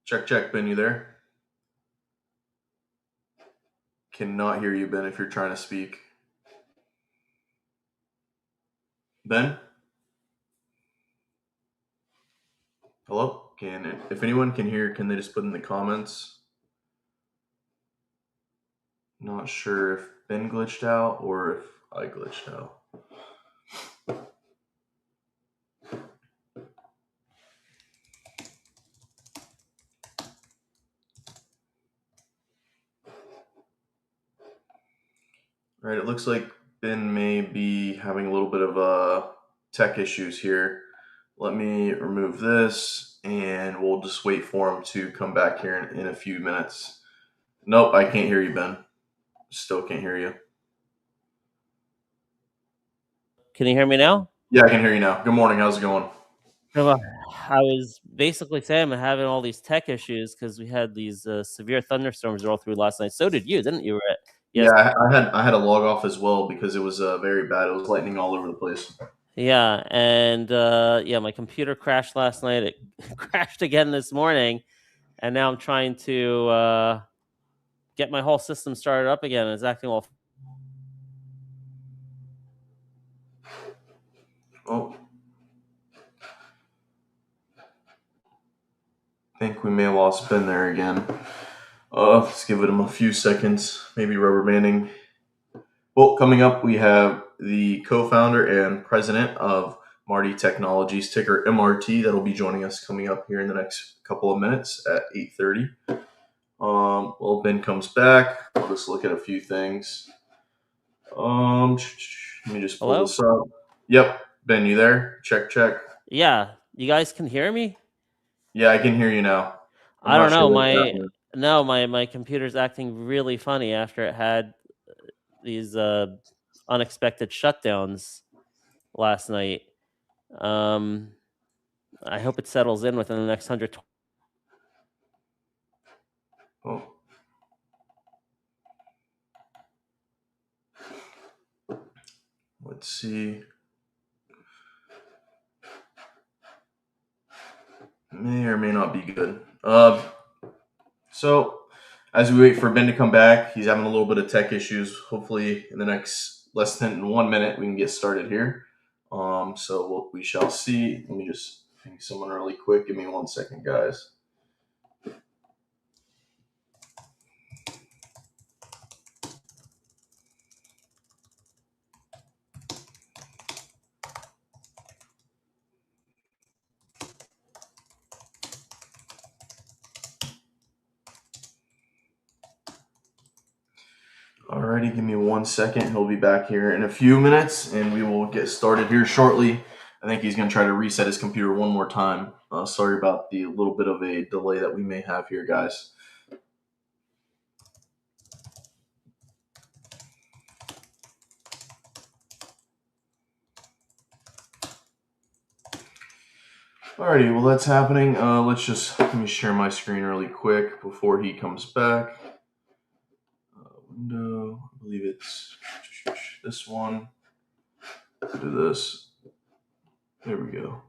Check, check, Ben, you there? Cannot hear you, Ben, if you're trying to speak. Ben? Hello? If anyone can hear, can they just put in the comments? Not sure if Ben glitched out or if I glitched out. All right, it looks like Ben may be having a little bit of tech issues here. Let me remove this and we'll just wait for him to come back here in a few minutes. Nope, I can't hear you, Ben. Still can't hear you. Can you hear me now? Yeah, I can hear you now. Good morning. How's it going? I was basically saying I'm having all these tech issues because we had these severe thunderstorms all through last night. So did you, didn't you? Yeah, Yes. I had to log off as well because it was very bad. It was lightning all over the place. Yeah, and yeah, my computer crashed last night. It crashed again this morning, and now I'm trying to get my whole system started up again. It's acting all. Oh, I think we may have lost Ben there again. Let's give him a few seconds, maybe rubber banding. Well, coming up, we have the co-founder and president of Marti Technologies, ticker MRT, that'll be joining us coming up here in the next couple of minutes at 8:30. Well, Ben comes back. I'll just look at a few things. Let me just pull Hello? this up. Yep, Ben, you there? Check, check. Yeah, you guys can hear me? Yeah, I can hear you now. I'm I not don't sure know. what's My happening. no, my computer's acting really funny after it had these unexpected shutdowns last night. Um, I hope it settles in within the next 100. Oh, let's see. May or may not be good. So as we wait for Ben to come back, he's having a little bit of tech issues. Hopefully, in the next less than 1 minute, we can get started here. We shall see. Let me just ping someone really quick. Give me 1 second, guys. Alrighty, give me 1 second. He'll be back here in a few minutes, and we will get started here shortly. I think he's going to try to reset his computer one more time. Sorry about the little bit of a delay that we may have here, guys. Alrighty, well that's happening. Let me share my screen really quick before he comes back. Window, I believe it's this one. Do this. There we go.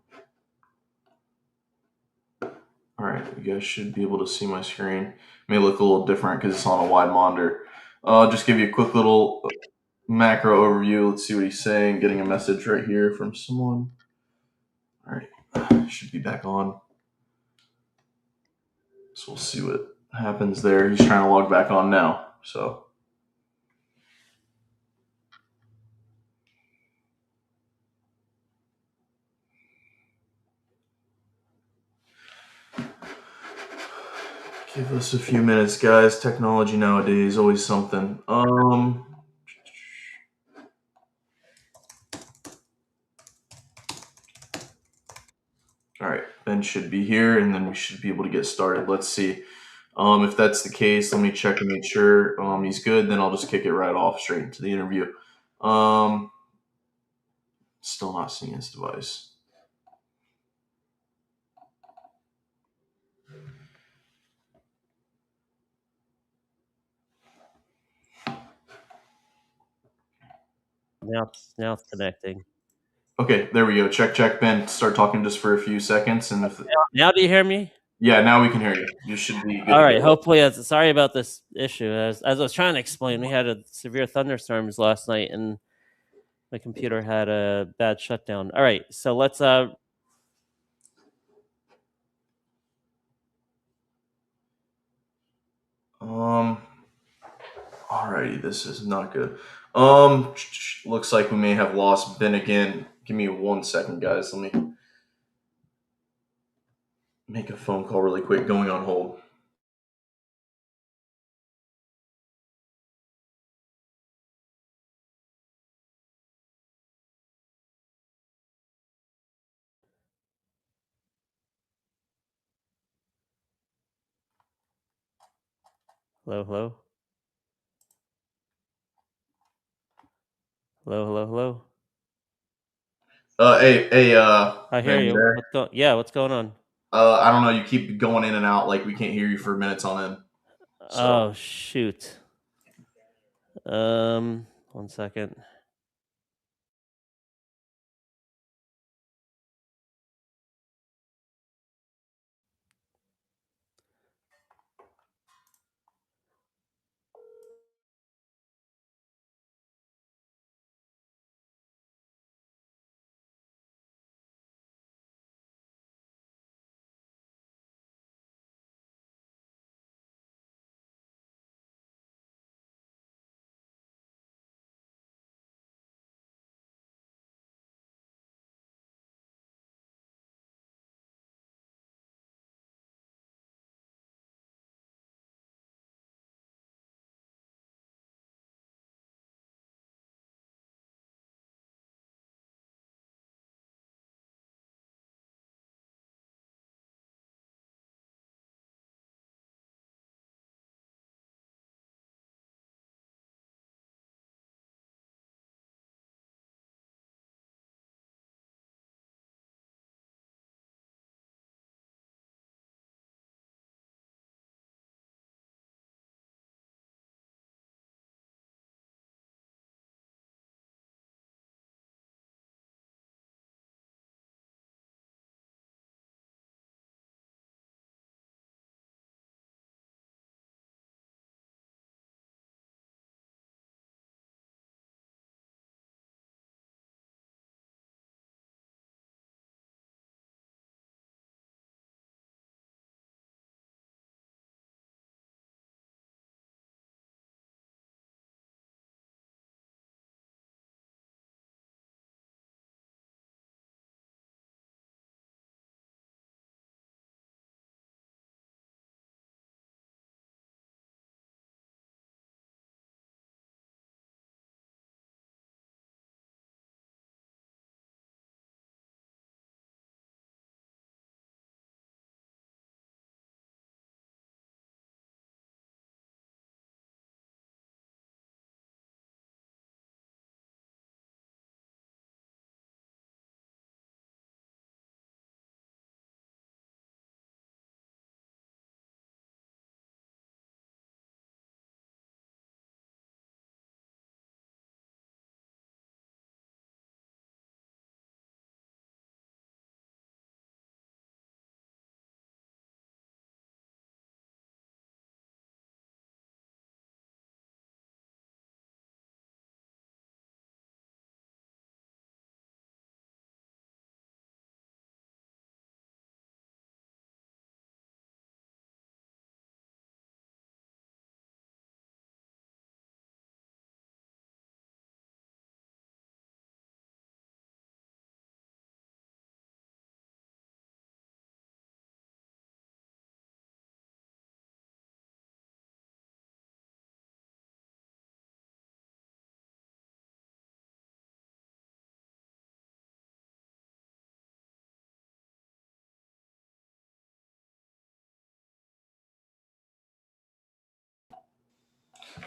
All right, you guys should be able to see my screen. It may look a little different because it's on a wide monitor. I'll just give you a quick little macro overview. Let's see what he's saying. Getting a message right here from someone. All right, should be back on. So we'll see what happens there. He's trying to log back on now. So. Give us a few minutes, guys. Technology nowadays always something. All right, Ben should be here, and then we should be able to get started. Let's see. If that's the case, let me check and make sure he's good. Then I'll just kick it right off straight into the interview. Um, Still not seeing his device. Now it's connecting. Okay, there we go. Check, check, Ben. Start talking just for a few seconds, and if Now do you hear me? yeah, now we can hear you. You should be good All to right. go. Hopefully, sorry about this issue. As I was trying to explain, we had a severe thunderstorms last night, and my computer had a bad shutdown. All right, so let's Um, Alrighty, this is not good. Looks like we may have lost Ben again. Give me 1 second, guys. Let me make a phone call really quick. Going on hold. hello, hello, hello, hello, hello. Hey, I hear Ben, you you. there? Yeah, what's going on? I don't know. You keep going in and out. Like we can't hear you for minutes on end. So Oh shoot. One second.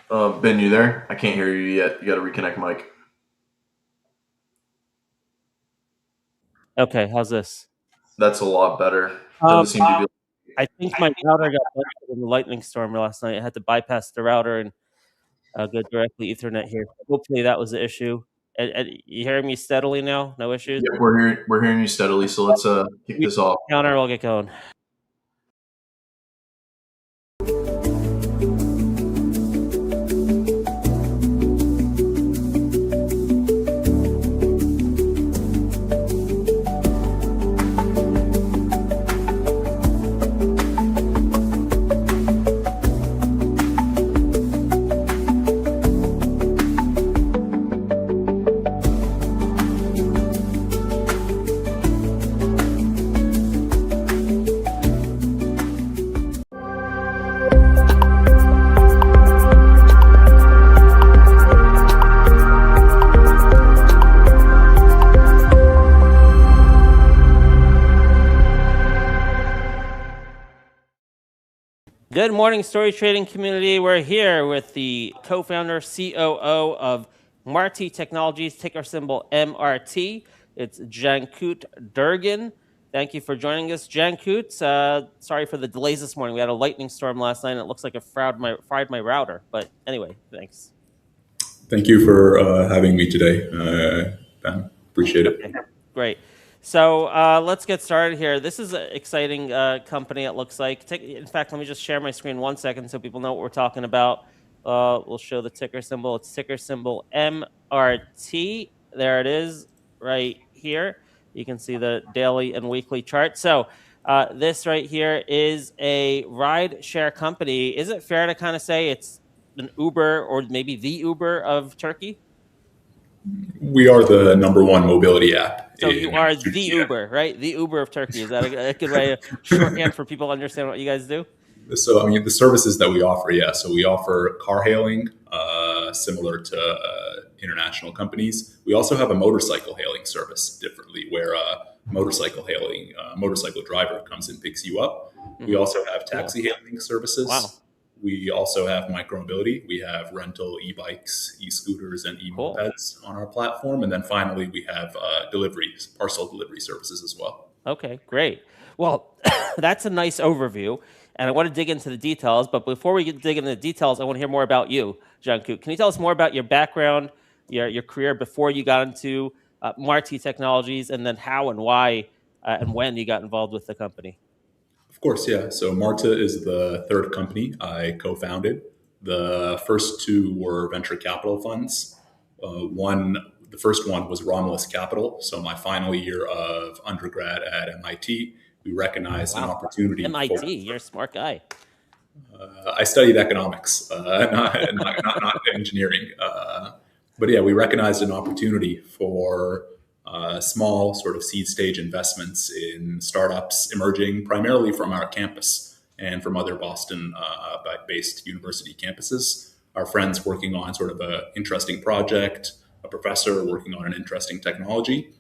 Ben, you there? I can't hear you yet. You got to reconnect mic. Okay, how's this? That's a lot better. Um, Doesn't seem to be. I think my router got busted in the lightning storm last night. I had to bypass the router and go directly Ethernet here. Hopefully that was the issue. And you hearing me steadily now? No issues? Yeah, we're hearing you steadily. So let's kick this off. Counter, we'll get going. Good morning, story trading community. We're here with the co-founder, COO of Marti Technologies, ticker symbol MRT. It's Cankut Durgun. Thank you for joining us, Cankut. Sorry for the delays this morning. We had a lightning storm last night, and it looks like it fried my router. But anyway, thanks. Thank you for having me today, Ben. Appreciate it. Okay, great. So let's get started here. This is an exciting company, it looks like. In fact, let me just share my screen 1 second so people know what we're talking about. We'll show the ticker symbol. It's ticker symbol MRT. There it is right here. You can see the daily and weekly chart. So this right here is a ride share company. Is it fair to kind of say it's an Uber or maybe the Uber of Turkey? We are the number one mobility app So you in are the Turkey. Uber, right? The Uber of Turkey. Is that a good way, of shorthand for people to understand what you guys do? So, I mean, the services that we offer, yeah. So we offer car hailing, similar to international companies. We also have a motorcycle hailing service differently, where motorcycle driver comes and picks you up. We Hmm. also have Cool. taxi hailing Wow. services. We also have micromobility. We have rental e-bikes, e-scooters, and Cool. e-mopeds on our platform. And then finally, we have deliveries, parcel delivery services as well. Okay, great. Well, that's a nice overview, and I want to dig into the details. But before we dig into the details, I want to hear more about you, Cankut. Can you tell us more about your background, your career before you got into Marti Technologies, and then how and why and when you got involved with the company? Of course, yeah. So Marta is the third company I co-founded. The first two were venture capital funds. The first one was Romulus Capital. So my final year of undergrad at MIT, we recognized an Wow. opportunity for. MIT, you're a smart guy. I studied economics, not engineering. But yeah, we recognized an opportunity for small sort of seed stage investments in startups emerging primarily from our campus and from other Boston based university campuses. Our friends working on sort of an interesting project, a professor working on an interesting technology.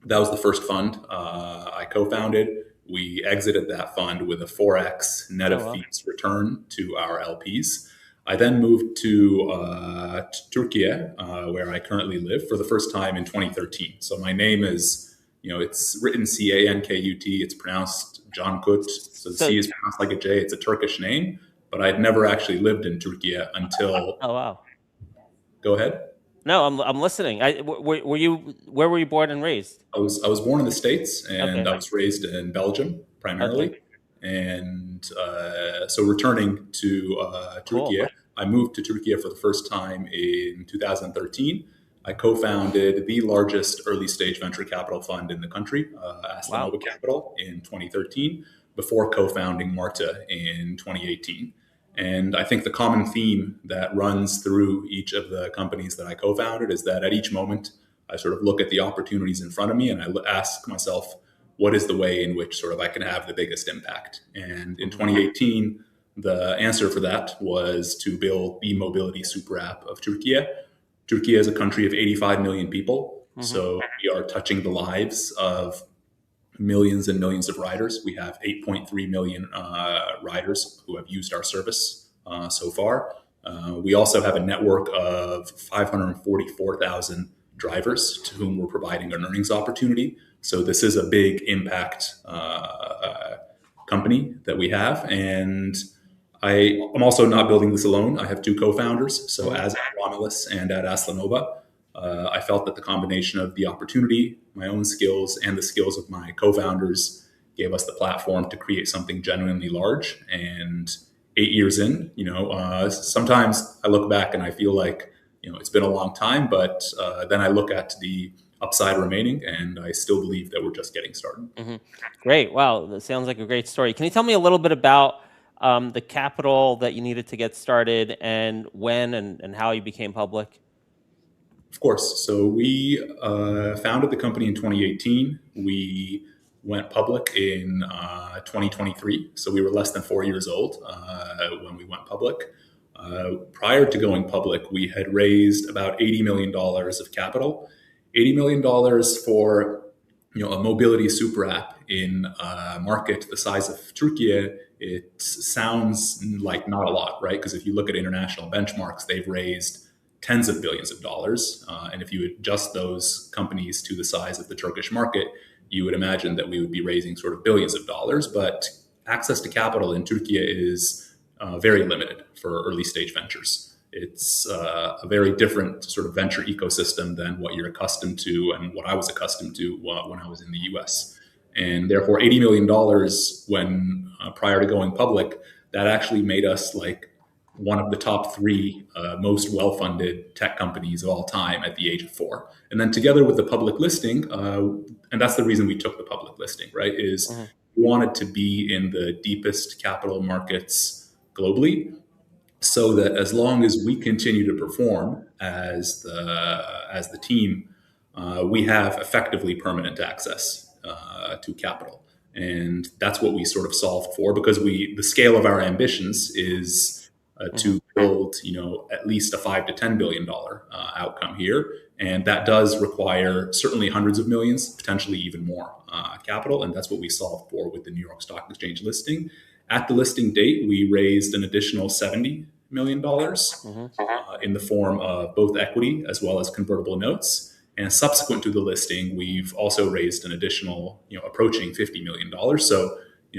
That was the first fund I co-founded. We exited that fund with a 4x net Oh of well. fees return to our LPs. I then moved to Türkiye, where I currently live, for the first time in 2013. So my name is, it's written Cankut. It's pronounced Cankut. So the So, C is pronounced like a J. It's a Turkish name, but I'd never actually lived in Türkiye until. oh wow. Go ahead. No, I'm listening. Were you where were you born and raised? I was born in the States, and Okay. I was raised in Belgium Okay. primarily. And so returning to Cool. Turkey, I moved to Turkey for the first time in 2013. I co-founded the largest early stage venture capital fund in the country, Wow. Aslanova Capital, in 2013, before co-founding Marta in 2018. And I think the common theme that runs through each of the companies that I co-founded is that at each moment, I sort of look at the opportunities in front of me and I ask myself, what is the way in which sort of I can have the biggest impact? And in Hmm. 2018, the answer for that was to build the mobility super app of Turkey. Turkey is a country of 85 million people. Hmm. So we are touching the lives of millions and millions of riders. We have 8.3 million riders who have used our service so far. We also have a network of 544,000 drivers to whom we're providing an earnings opportunity. So this is a big impact company that we have. And I'm also not building this alone. I have two co-founders. So Hmm. as at Romulus and at Aslanova, I felt that the combination of the opportunity, my own skills, and the skills of my co-founders gave us the platform to create something genuinely large. And 8 years in, sometimes I look back and I feel like, it's been a long time, but then I look at the upside remaining, and I still believe that we're just getting started. Hmm. Great. Wow, that sounds like a great story. Can you tell me a little bit about the capital that you needed to get started and when and how you became public? Of course. So we founded the company in 2018. We went public in 2023. So we were less than 4 years old when we went public. Prior to going public, we had raised about $80 million of capital. $80 million for a mobility super app in a market the size of Turkey, it sounds like not a lot, right? Because if you look at international benchmarks, they've raised tens of billions of dollars. And if you adjust those companies to the size of the Turkish market, you would imagine that we would be raising sort of billions of dollars. But access to capital in Turkey is very limited for early stage ventures. It's a very different sort of venture ecosystem than what you're accustomed to and what I was accustomed to when I was in the US. And therefore, $80 million when prior to going public, that actually made us like one of the top three most well-funded tech companies of all time at the age of 4. And then together with the public listing, and that's the reason we took the public listing, right, is we wanted to be in the deepest capital markets globally, so that as long as we continue to perform as the team, we have effectively permanent access to capital. And that's what we sort of solved for, because the scale of our ambitions is to build, at least a $5 to $10 billion outcome here, and that does require certainly hundreds of millions, potentially even more capital, and that's what we solved for with the New York Stock Exchange listing. At the listing date, we raised an additional $70 million in the form of both equity as well as convertible notes. And subsequent to the listing, we've also raised an additional, approaching $50 million. So,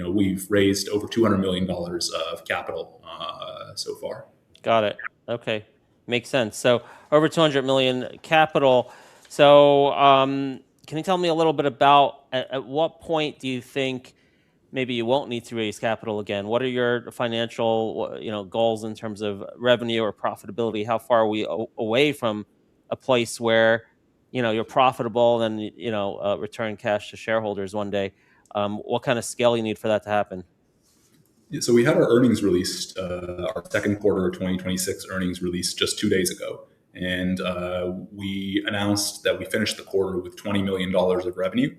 we've raised over $200 million of capital so far. Got it. Okay. Makes sense. So over 200 million capital. So can you tell me a little bit about at what point do you think maybe you won't need to raise capital again? What are your financial, goals in terms of revenue or profitability? How far are we away from a place where, you're profitable and, return cash to shareholders one day? What kind of scale you need for that to happen? So we had our earnings released, our second quarter 2026 earnings released just 2 days ago. And we announced that we finished the quarter with $20 million of revenue.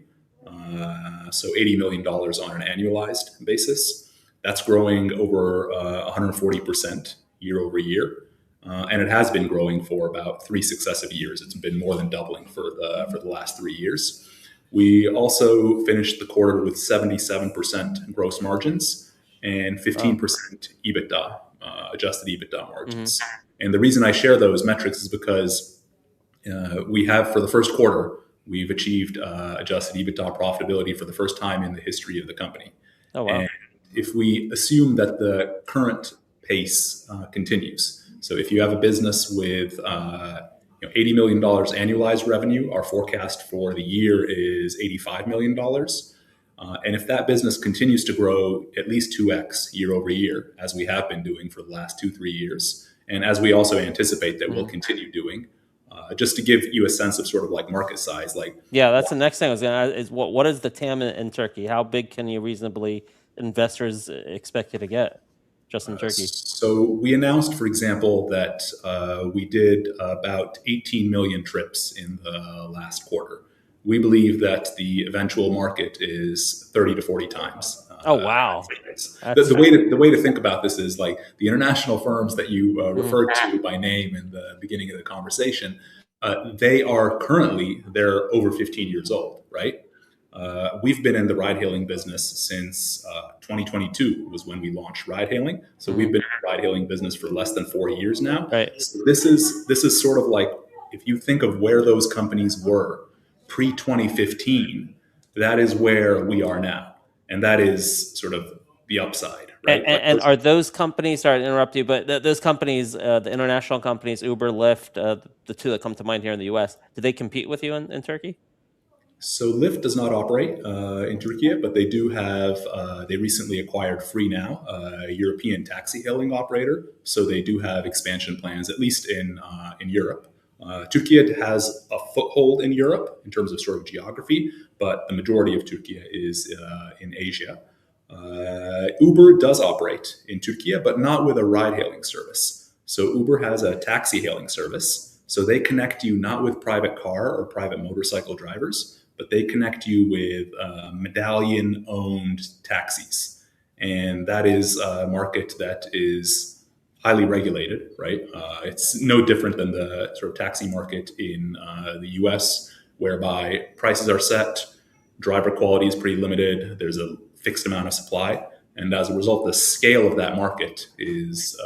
So $80 million on an annualized basis. That's growing over 140% year over year. And it has been growing for about 3 successive years. It's been more than doubling for the last 3 years. We also finished the quarter with 77% gross margins and 15% EBITDA, adjusted EBITDA margins. And the reason I share those metrics is because we have, for the first quarter, we've achieved adjusted EBITDA profitability for the first time in the history of the company. Oh, wow. And if we assume that the current pace continues, so if you have a business with $80 million annualized revenue, our forecast for the year is $85 million. And if that business continues to grow at least 2x year over year, as we have been doing for the last 2-3 years, and as we also anticipate that we'll continue doing, just to give you a sense of sort of like market size, that's the next thing I was going to ask, is what is the TAM in Turkey? How big can you reasonably investors expect you to get just in Turkey? So we announced, for example, that we did about 18 million trips in the last quarter. We believe that the eventual market is 30 to 40 times. Oh, wow. The way to think about this is like the international firms that you referred to by name in the beginning of the conversation, they're over 15 years old, right? We've been in the ride-hailing business since 2022 was when we launched ride-hailing. So we've been in the ride-hailing business for less than 4 years now. Right. So this is sort of like, if you think of where those companies were pre-2015, that is where we are now. And that is sort of the upside, right? And are those companies, sorry to interrupt you, but those companies, the international companies, Uber, Lyft, the two that come to mind here in the US, do they compete with you in Turkey? So Lyft does not operate in Türkiye, but they do have, they recently acquired FreeNow, a European taxi hailing operator. So they do have expansion plans, at least in Europe. Türkiye has a foothold in Europe in terms of sort of geography, but the majority of Türkiye is in Asia. Uber does operate in Türkiye, but not with a ride-hailing service. So Uber has a taxi hailing service. So they connect you not with private car or private motorcycle drivers, but they connect you with medallion-owned taxis. And that is a market that is highly regulated, right? It's no different than the sort of taxi market in the US, whereby prices are set, driver quality is pretty limited, there's a fixed amount of supply. And as a result, the scale of that market is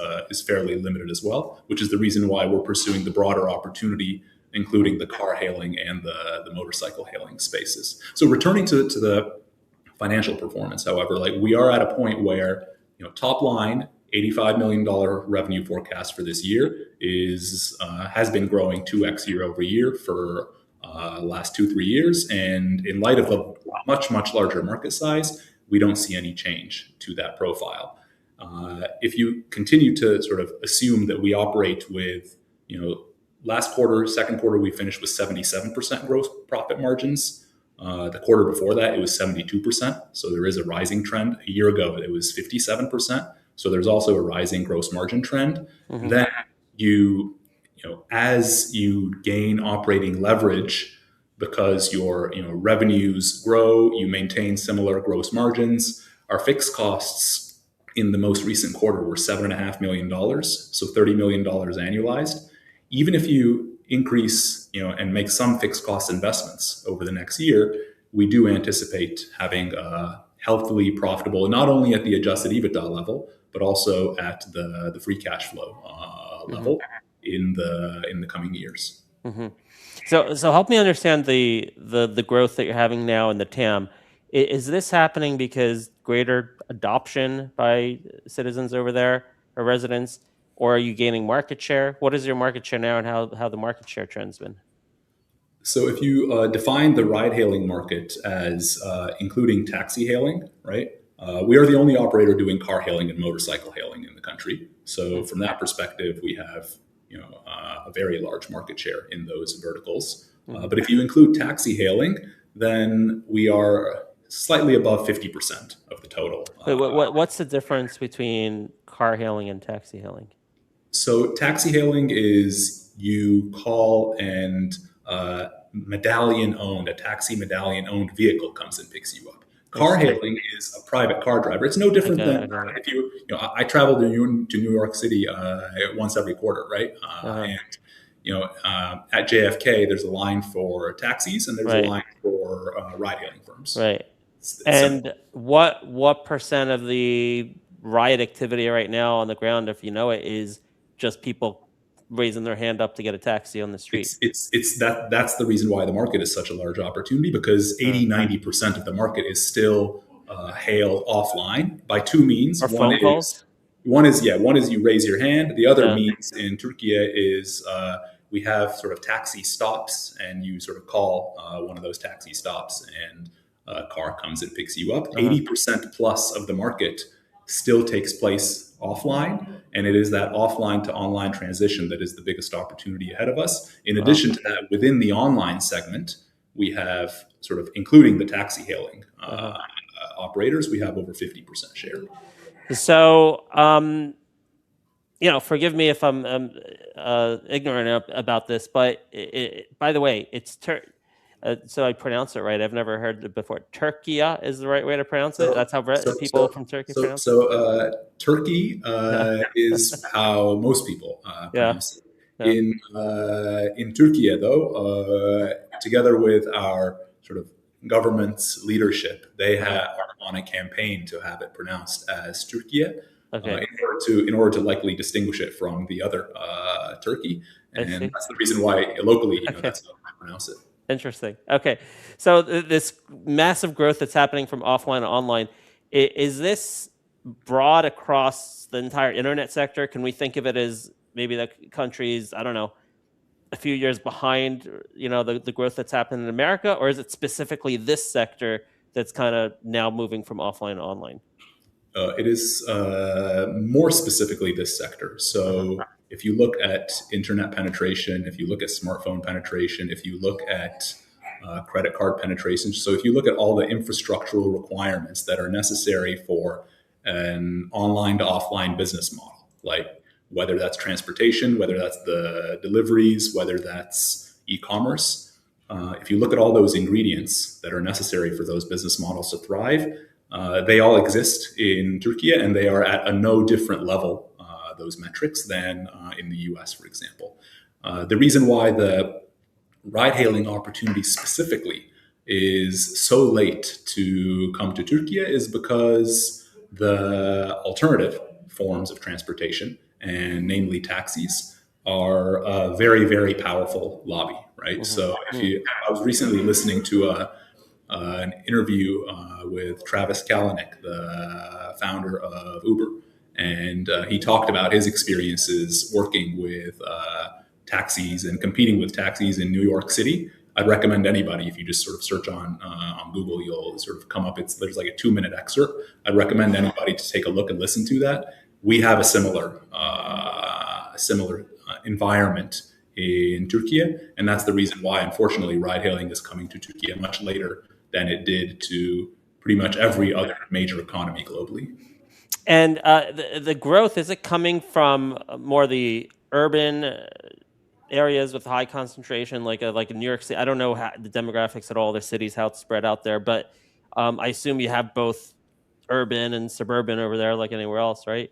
fairly limited as well, which is the reason why we're pursuing the broader opportunity, including the car hailing and the motorcycle hailing spaces. So returning to the financial performance, however, like we are at a point where, top line, $85 million revenue forecast for this year has been growing 2x year over year for last 2-3 years. And in light of a much, much larger market size, we don't see any change to that profile. If you continue to sort of assume that we operate with, last quarter, second quarter, we finished with 77% gross profit margins. The quarter before that, it was 72%. So there is a rising trend. A year ago, it was 57%. So there's also a rising gross margin trend. Mm-hmm. Then as you gain operating leverage because your revenues grow, you maintain similar gross margins. Our fixed costs in the most recent quarter were $7.5 million, so $30 million annualized. Even if you increase, and make some fixed cost investments over the next year, we do anticipate having a healthily profitable, not only at the adjusted EBITDA level, but also at the free cash flow level in the coming years. Mm-hmm. So help me understand the growth that you're having now in the TAM. Is this happening because greater adoption by citizens over there or residents? Or are you gaining market share? What is your market share now, and how the market share trend's been? So if you define the ride-hailing market as including taxi hailing, right? We are the only operator doing car hailing and motorcycle hailing in the country. So from that perspective, we have a very large market share in those verticals. But if you include taxi hailing, then we are slightly above 50% of the total. Wait, what's the difference between car hailing and taxi hailing? So taxi hailing is you call and a taxi medallion owned vehicle comes and picks you up. Car hailing is a private car driver. It's no different than if I travel to New York City once every quarter, right? And at JFK, there's a line for taxis and there's a line for ride hailing firms. Right. And what percent of the ride activity right now on the ground, if you know it, is just people raising their hand up to get a taxi on the street? That's the reason why the market is such a large opportunity, because 80-90% of the market is still hailed offline by two means. Or phone calls? One is you raise your hand. The other means in Türkiye is we have sort of taxi stops, and you sort of call one of those taxi stops, and a car comes and picks you up. 80% plus of the market still takes place offline, and it is that offline to online transition that is the biggest opportunity ahead of us. In addition to that, within the online segment, we have sort of, including the taxi hailing operators, we have over 50% share. So, forgive me if I'm ignorant about this, but by the way, it's so I pronounce it right. I've never heard it before. Türkiye is the right way to pronounce it. That's how people from Turkey pronounce it. So Turkey is how most people pronounce it. In Türkiye, though, together with our sort of government's leadership, they are on a campaign to have it pronounced as Türkiye. In order to likely distinguish it from the other Turkey, and that's the reason why locally, that's how I pronounce it. Interesting. Okay, so this massive growth that's happening from offline to online, is this broad across the entire internet sector? Can we think of it as maybe the country's, I don't know, a few years behind, the growth that's happened in America, or is it specifically this sector that's kind of now moving from offline to online? It is more specifically this sector. So if you look at internet penetration, if you look at smartphone penetration, if you look at credit card penetration, so if you look at all the infrastructural requirements that are necessary for an online to offline business model, like whether that's transportation, whether that's the deliveries, whether that's e-commerce, if you look at all those ingredients that are necessary for those business models to thrive, they all exist in Türkiye, and they are at a no different level, those metrics, than in the US, for example. The reason why the ride-hailing opportunity specifically is so late to come to Türkiye is because the alternative forms of transportation, and namely taxis, are a very, very powerful lobby, right? So I was recently listening to an interview with Travis Kalanick, the founder of Uber. And he talked about his experiences working with taxis and competing with taxis in New York City. I'd recommend anybody, if you just sort of search on Google, you'll sort of come up. There's like a 2-minute excerpt. I'd recommend anybody to take a look and listen to that. We have a similar environment in Turkey, and that's the reason why, unfortunately, ride-hailing is coming to Turkey much later than it did to pretty much every other major economy globally. And the growth, is it coming from more the urban areas with high concentration, like in New York City? I don't know how, the demographics at all the cities, how it's spread out there, but I assume you have both urban and suburban over there, like anywhere else, right?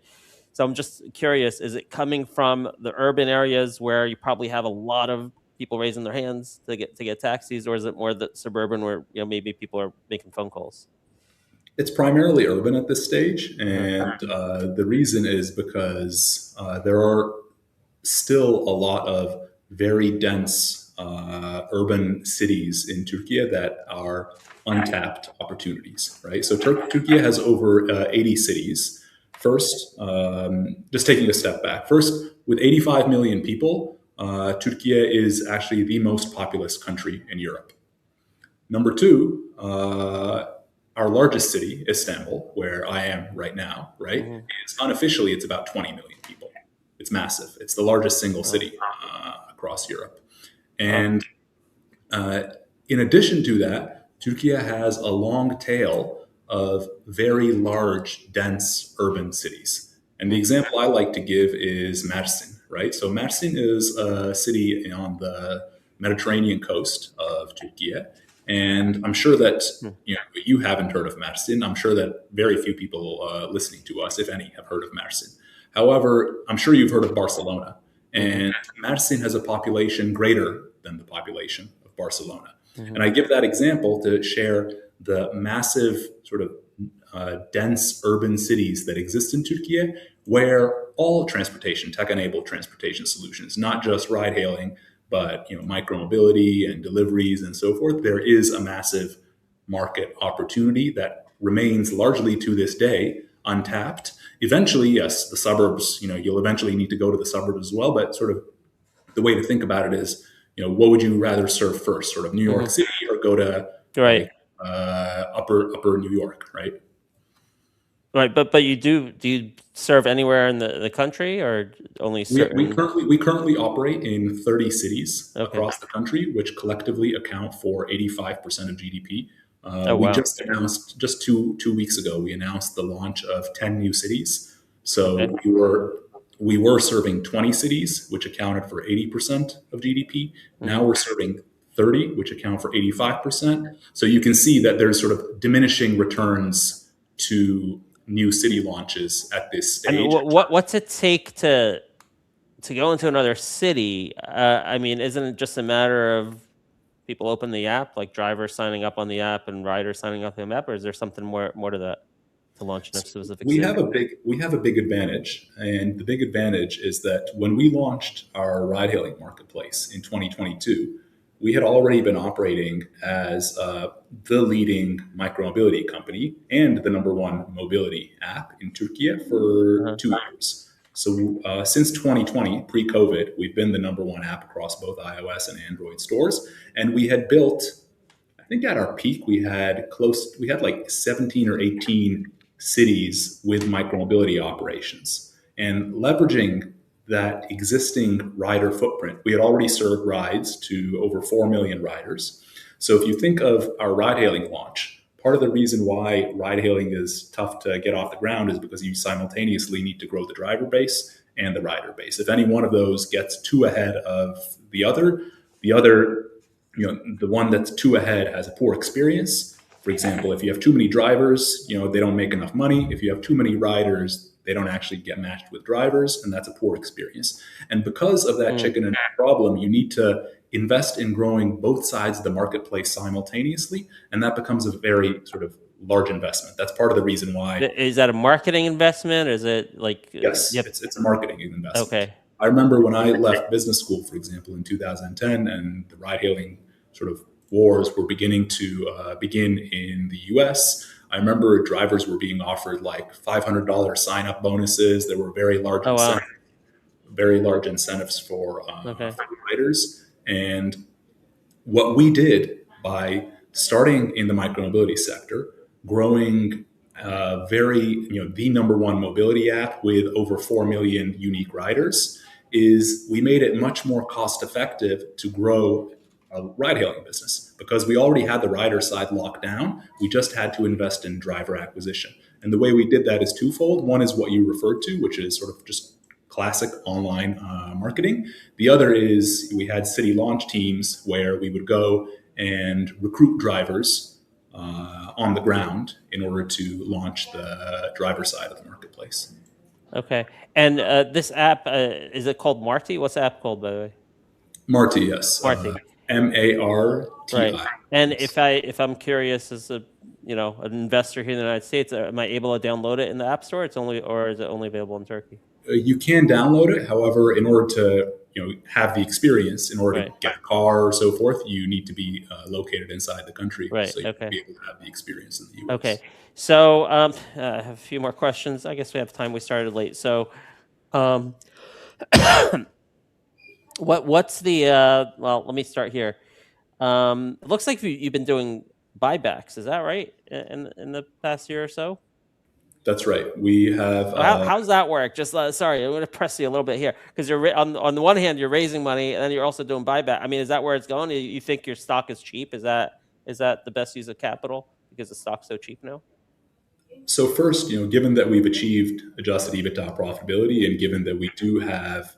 So I'm just curious: is it coming from the urban areas where you probably have a lot of people raising their hands to get taxis, or is it more the suburban where maybe people are making phone calls? It's primarily urban at this stage, and the reason is because there are still a lot of very dense urban cities in Turkey that are untapped opportunities, right? So Turkey has over 80 cities. First, just taking a step back, first, with 85 million people, Turkey is actually the most populous country in Europe. Number two, our largest city, Istanbul, where I am right now, right, is unofficially, it's about 20 million people. It's massive. It's the largest single city across Europe. And in addition to that, Turkey has a long tail of very large, dense urban cities. And the example I like to give is Mersin, right? So Mersin is a city on the Mediterranean coast of Turkey. And I'm sure that you haven't heard of Mersin. I'm sure that very few people listening to us, if any, have heard of Mersin. However, I'm sure you've heard of Barcelona. And Mersin has a population greater than the population of Barcelona. And I give that example to share the massive sort of dense urban cities that exist in Turkey, where all transportation, tech-enabled transportation solutions, not just ride-hailing, but micromobility and deliveries and so forth, there is a massive market opportunity that remains largely to this day untapped. Eventually, yes, the suburbs, you'll eventually need to go to the suburbs as well, but sort of the way to think about it is, what would you rather serve first, sort of New York City or go to upper New York, right? Right, but do you serve anywhere in the country, or only certain? We currently operate in 30 cities across the country, which collectively account for 85% of GDP. We just announced, just two weeks ago, we announced the launch of 10 new cities. So we were serving 20 cities, which accounted for 80% of GDP. Now we're serving 30, which account for 85%. So you can see that there's sort of diminishing returns to new city launches at this stage. I mean, what's it take to go into another city? I mean, isn't it just a matter of people open the app, like drivers signing up on the app and riders signing up on the app, or is there something more to that to launch in a specific city? We have a big advantage, and the big advantage is that when we launched our ride-hailing marketplace in 2022, we had already been operating as the leading micromobility company and the number one mobility app in Turkey for 2 years. So since 2020, pre-COVID, we've been the number one app across both iOS and Android stores. And we had built, I think at our peak, we had like 17 or 18 cities with micromobility operations. And leveraging that existing rider footprint, we had already served rides to over 4 million riders. So if you think of our ride-hailing launch, part of the reason why ride-hailing is tough to get off the ground is because you simultaneously need to grow the driver base and the rider base. If any one of those gets too ahead of the other, the one that's too ahead has a poor experience. For example, if you have too many drivers, they don't make enough money. If you have too many riders, they don't actually get matched with drivers, and that's a poor experience. And because of that chicken and egg problem, you need to invest in growing both sides of the marketplace simultaneously, and that becomes a very sort of large investment. That's part of the reason why. Is that a marketing investment? Or is it like? Yes, it's a marketing investment. Okay. I remember when I left business school, for example, in 2010, and the ride-hailing sort of wars were beginning to begin in the U.S., I remember drivers were being offered like $500 sign-up bonuses. There were very large incentives for riders. And what we did by starting in the micromobility sector, growing the number one mobility app with over 4 million unique riders, is we made it much more cost effective to grow a ride hailing business because we already had the rider side locked down. We just had to invest in driver acquisition. And the way we did that is twofold. One is what you referred to, which is sort of just classic online marketing. The other is we had city launch teams where we would go and recruit drivers on the ground in order to launch the driver side of the marketplace. Okay. And this app, is it called Marti? What's the app called, by the way? Marti, yes. Marti. Marti. Right. And if I'm curious as an investor here in the United States, am I able to download it in the App Store? Is it only available in Turkey? You can download it. However, in order to have the experience, in order to get a car or so forth, you need to be located inside the country. Right. So you can be able to have the experience in the US. Okay. So I have a few more questions. I guess we have time. We started late. So what's the well, let me start here. It looks like you've been doing buybacks. Is that right? In the past year or so? That's right. We have. How's that work? Just sorry, I'm going to press you a little bit here because you're on the one hand you're raising money and then you're also doing buyback. I mean, is that where it's going? You think your stock is cheap? Is that the best use of capital because the stock's so cheap now? So first, given that we've achieved adjusted EBITDA profitability and given that we do have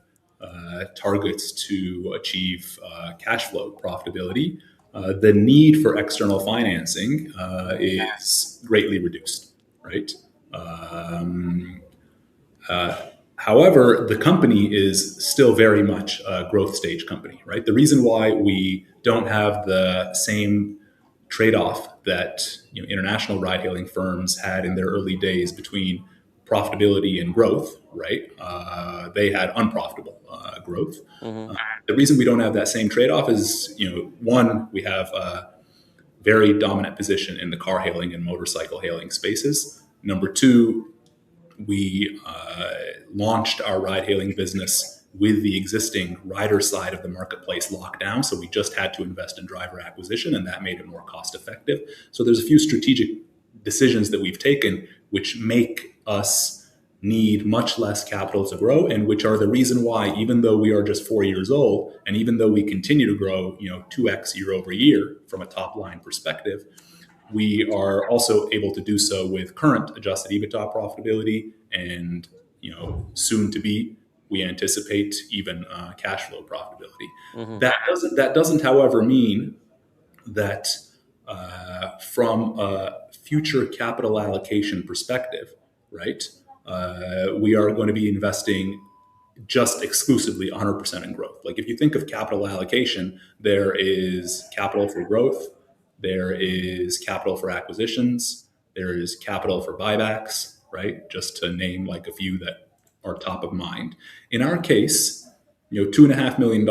targets to achieve cash flow profitability, the need for external financing is greatly reduced, right? However, the company is still very much a growth stage company, right? The reason why we don't have the same trade-off that international ride-hailing firms had in their early days between profitability and growth, right? They had unprofitable growth. Mm-hmm. The reason we don't have that same trade-off is, one, we have a very dominant position in the car hailing and motorcycle hailing spaces. Number two, we launched our ride-hailing business with the existing rider side of the marketplace locked down. So we just had to invest in driver acquisition, and that made it more cost-effective. So there's a few strategic decisions that we've taken which make us need much less capital to grow, and which are the reason why, even though we are just 4 years old, and even though we continue to grow, 2x year over year from a top-line perspective, we are also able to do so with current adjusted EBITDA profitability and, soon to be, we anticipate even cash flow profitability. Mm-hmm. That doesn't, however, mean that from a future capital allocation perspective, right, we are going to be investing just exclusively 100% in growth. Like if you think of capital allocation, there is capital for growth, there is capital for acquisitions, there is capital for buybacks, right? Just to name like a few that are top of mind. In our case, $2.5 million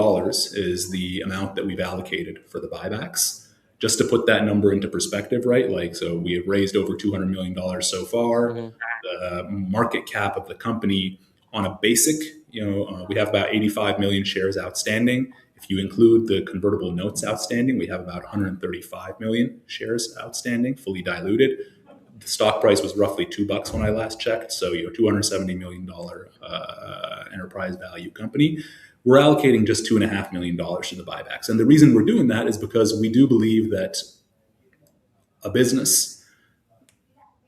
is the amount that we've allocated for the buybacks. Just to put that number into perspective, right? So we have raised over $200 million so far. Mm-hmm. The market cap of the company on a basic, we have about 85 million shares outstanding. If you include the convertible notes outstanding, we have about 135 million shares outstanding, fully diluted. The stock price was roughly $2 when I last checked. So, $270 million enterprise value company. We're allocating just $2.5 million to the buybacks. And the reason we're doing that is because we do believe that a business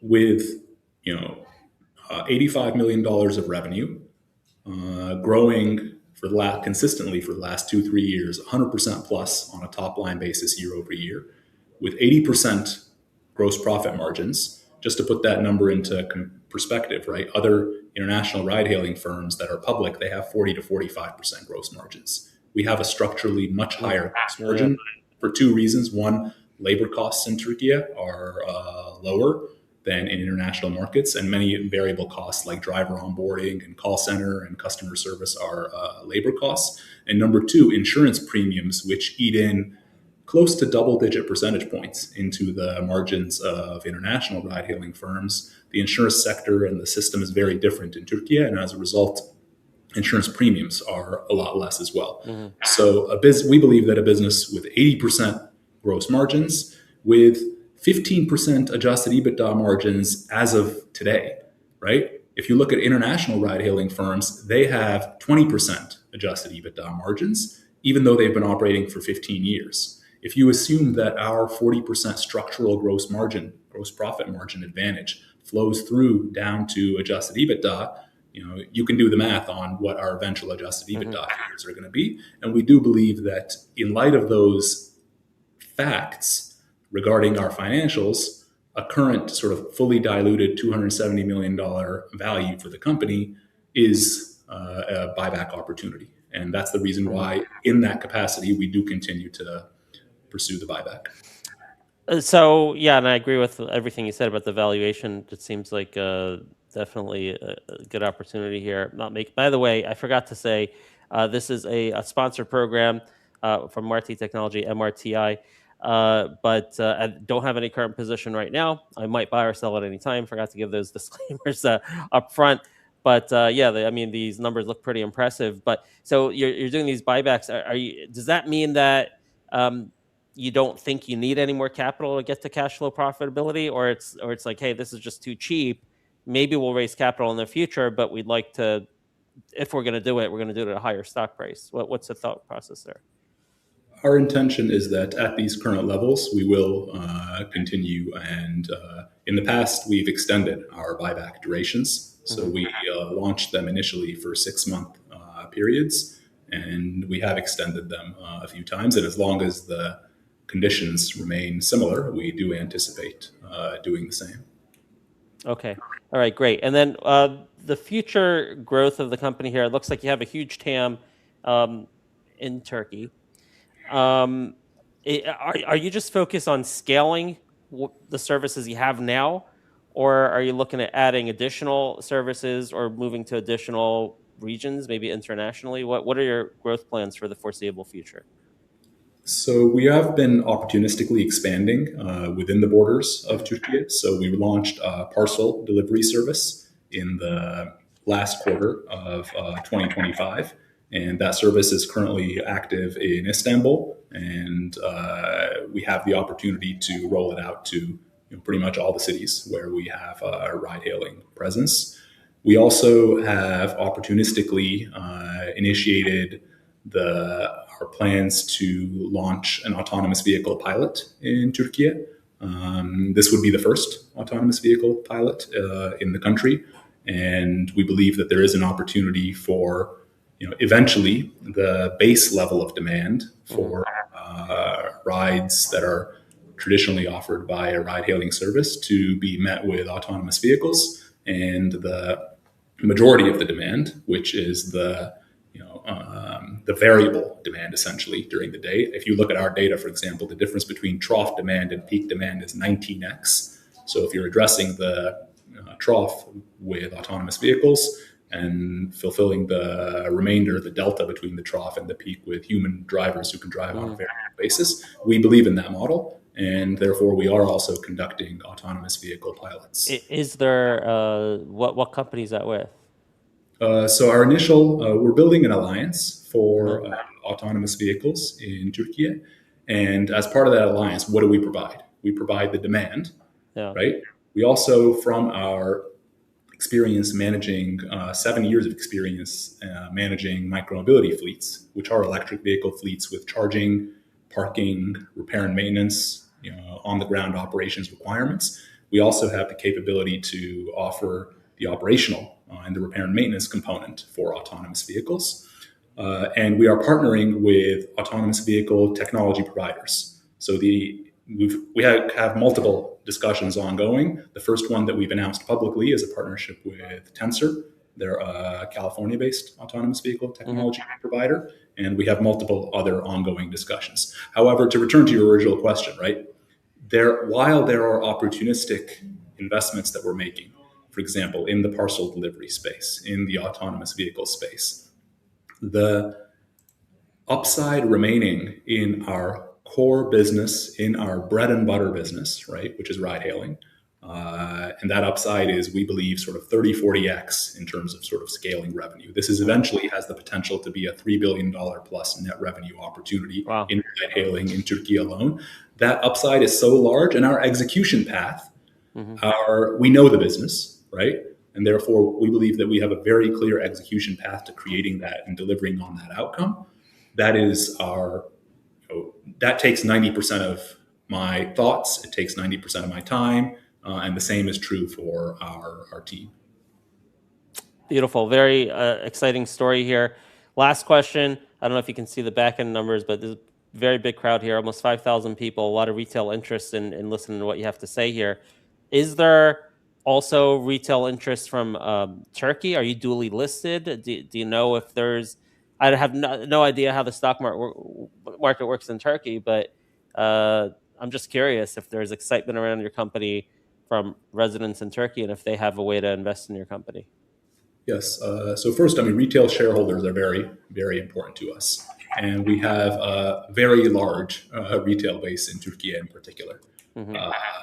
with, $85 million of revenue, growing consistently for the last 2-3 years, 100% plus on a top line basis year over year, with 80% gross profit margins. Just to put that number into perspective, right? Other international ride-hailing firms that are public, they have 40 to 45% gross margins. We have a structurally much higher gross margin for two reasons. One, labor costs in Turkey are lower than in international markets, and many variable costs like driver onboarding and call center and customer service are labor costs. And number two, insurance premiums, which eat in close to double-digit percentage points into the margins of international ride-hailing firms. The insurance sector and the system is very different in Türkiye, and as a result, insurance premiums are a lot less as well. Mm-hmm. So we believe that a business with 80% gross margins, with 15% adjusted EBITDA margins as of today, right? If you look at international ride-hailing firms, they have 20% adjusted EBITDA margins, even though they've been operating for 15 years. If you assume that our 40% structural gross profit margin advantage flows through down to adjusted EBITDA, you can do the math on what our eventual adjusted EBITDA figures are going to be. And we do believe that in light of those facts regarding our financials, a current sort of fully diluted $270 million value for the company is a buyback opportunity. And that's the reason why in that capacity, we do continue to pursue the buyback. So, yeah, and I agree with everything you said about the valuation. It seems like definitely a good opportunity here. By the way, I forgot to say, this is a sponsored program from Marti Technology, MRTI, but I don't have any current position right now. I might buy or sell at any time. Forgot to give those disclaimers up front. But these numbers look pretty impressive. But so you're doing these buybacks. Does that mean that you don't think you need any more capital to get to cash flow profitability, or it's like, hey, this is just too cheap. Maybe we'll raise capital in the future, but we'd like to, if we're going to do it, we're going to do it at a higher stock price. What's the thought process there? Our intention is that at these current levels, we will continue. And in the past, we've extended our buyback durations. So we launched them initially for 6-month periods, and we have extended them a few times. And as long as the conditions remain similar, we do anticipate doing the same. Okay. All right, great. And then the future growth of the company here, it looks like you have a huge TAM in Turkey. Are you just focused on scaling the services you have now, or are you looking at adding additional services or moving to additional regions, maybe internationally? What are your growth plans for the foreseeable future? So we have been opportunistically expanding within the borders of Turkey. So we launched a parcel delivery service in the last quarter of 2025. And that service is currently active in Istanbul. And we have the opportunity to roll it out to pretty much all the cities where we have a ride-hailing presence. We also have opportunistically initiated our plans to launch an autonomous vehicle pilot in Turkey. This would be the first autonomous vehicle pilot in the country. And we believe that there is an opportunity for, eventually the base level of demand for rides that are traditionally offered by a ride-hailing service to be met with autonomous vehicles, and the majority of the demand, which is the variable demand essentially during the day. If you look at our data, for example, the difference between trough demand and peak demand is 19x. So if you're addressing the trough with autonomous vehicles and fulfilling the remainder, the delta between the trough and the peak with human drivers who can drive on a variable basis, we believe in that model. And therefore, we are also conducting autonomous vehicle pilots. Is there, what company is that with? So our initial, we're building an alliance for autonomous vehicles in Turkey. And as part of that alliance, what do we provide? We provide the demand, right? We also, from our experience managing, 7 years of experience managing micromobility fleets, which are electric vehicle fleets with charging, parking, repair and maintenance, on-the-ground operations requirements. We also have the capability to offer the operational and the repair and maintenance component for autonomous vehicles. And we are partnering with autonomous vehicle technology providers. So we have multiple discussions ongoing. The first one that we've announced publicly is a partnership with Tensor. They're a California-based autonomous vehicle technology provider. And we have multiple other ongoing discussions. However, to return to your original question, right? While there are opportunistic investments that we're making, for example, in the parcel delivery space, in the autonomous vehicle space, the upside remaining in our core business in our bread and butter business, right, which is ride hailing. And that upside is, we believe, sort of 30, 40x in terms of sort of scaling revenue. This is eventually has the potential to be a $3 billion plus net revenue opportunity in ride hailing in Turkey alone. That upside is so large, and our execution path, we know the business, right? And therefore, we believe that we have a very clear execution path to creating that and delivering on that outcome. That is that takes 90% of my thoughts. It takes 90% of my time. And the same is true for our team. Beautiful. Very exciting story here. Last question. I don't know if you can see the back end numbers, but there's a very big crowd here, almost 5,000 people, a lot of retail interest in listening to what you have to say here. Is there also retail interest from Turkey? Are you dually listed? Do you know if there's... I have no idea how the stock market works in Turkey, but I'm just curious if there's excitement around your company from residents in Turkey, and if they have a way to invest in your company. Yes. So first, I mean, retail shareholders are very, very important to us. And we have a very large retail base in Turkey in particular.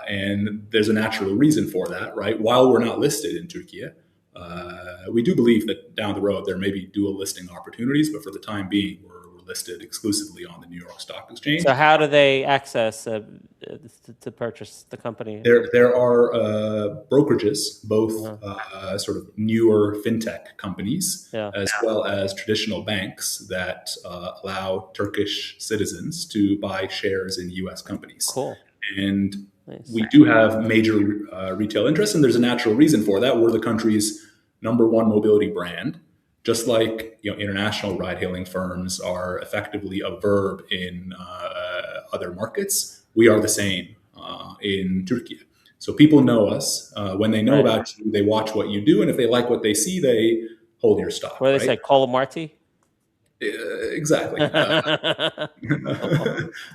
And there's a natural reason for that, right? While we're not listed in Turkey, we do believe that down the road there may be dual listing opportunities, but for the time being, we're listed exclusively on the New York Stock Exchange. So how do they access to purchase the company? There are brokerages, both sort of newer fintech companies, as well as traditional banks that allow Turkish citizens to buy shares in U.S. companies. Cool. And we do have major retail interest, and there's a natural reason for that. We're the country's #1 mobility brand. Just like international ride-hailing firms are effectively a verb in other markets, we are the same in Turkey. So people know us. When they know about you, they watch what you do, and if they like what they see, they hold your stock. What do they say? Call Marti? Exactly.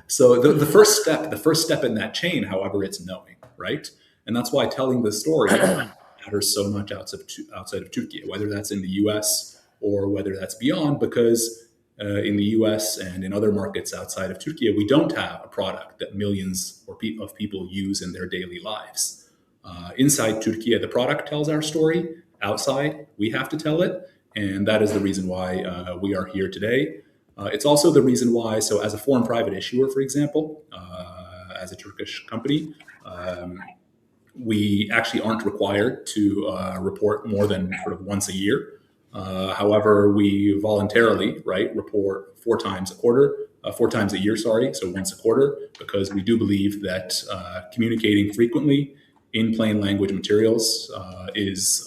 So the first step in that chain, however, it's knowing, right? And that's why telling the story matters so much outside of Turkey, whether that's in the U.S. or whether that's beyond, because in the US and in other markets outside of Turkey, we don't have a product that millions of people use in their daily lives. Inside Turkey, the product tells our story. Outside, we have to tell it. And that is the reason why we are here today. It's also the reason why, so as a foreign private issuer, for example, as a Turkish company, we actually aren't required to report more than sort of once a year. However, we voluntarily, report 4 times a year, so once a quarter, because we do believe that communicating frequently in plain language materials is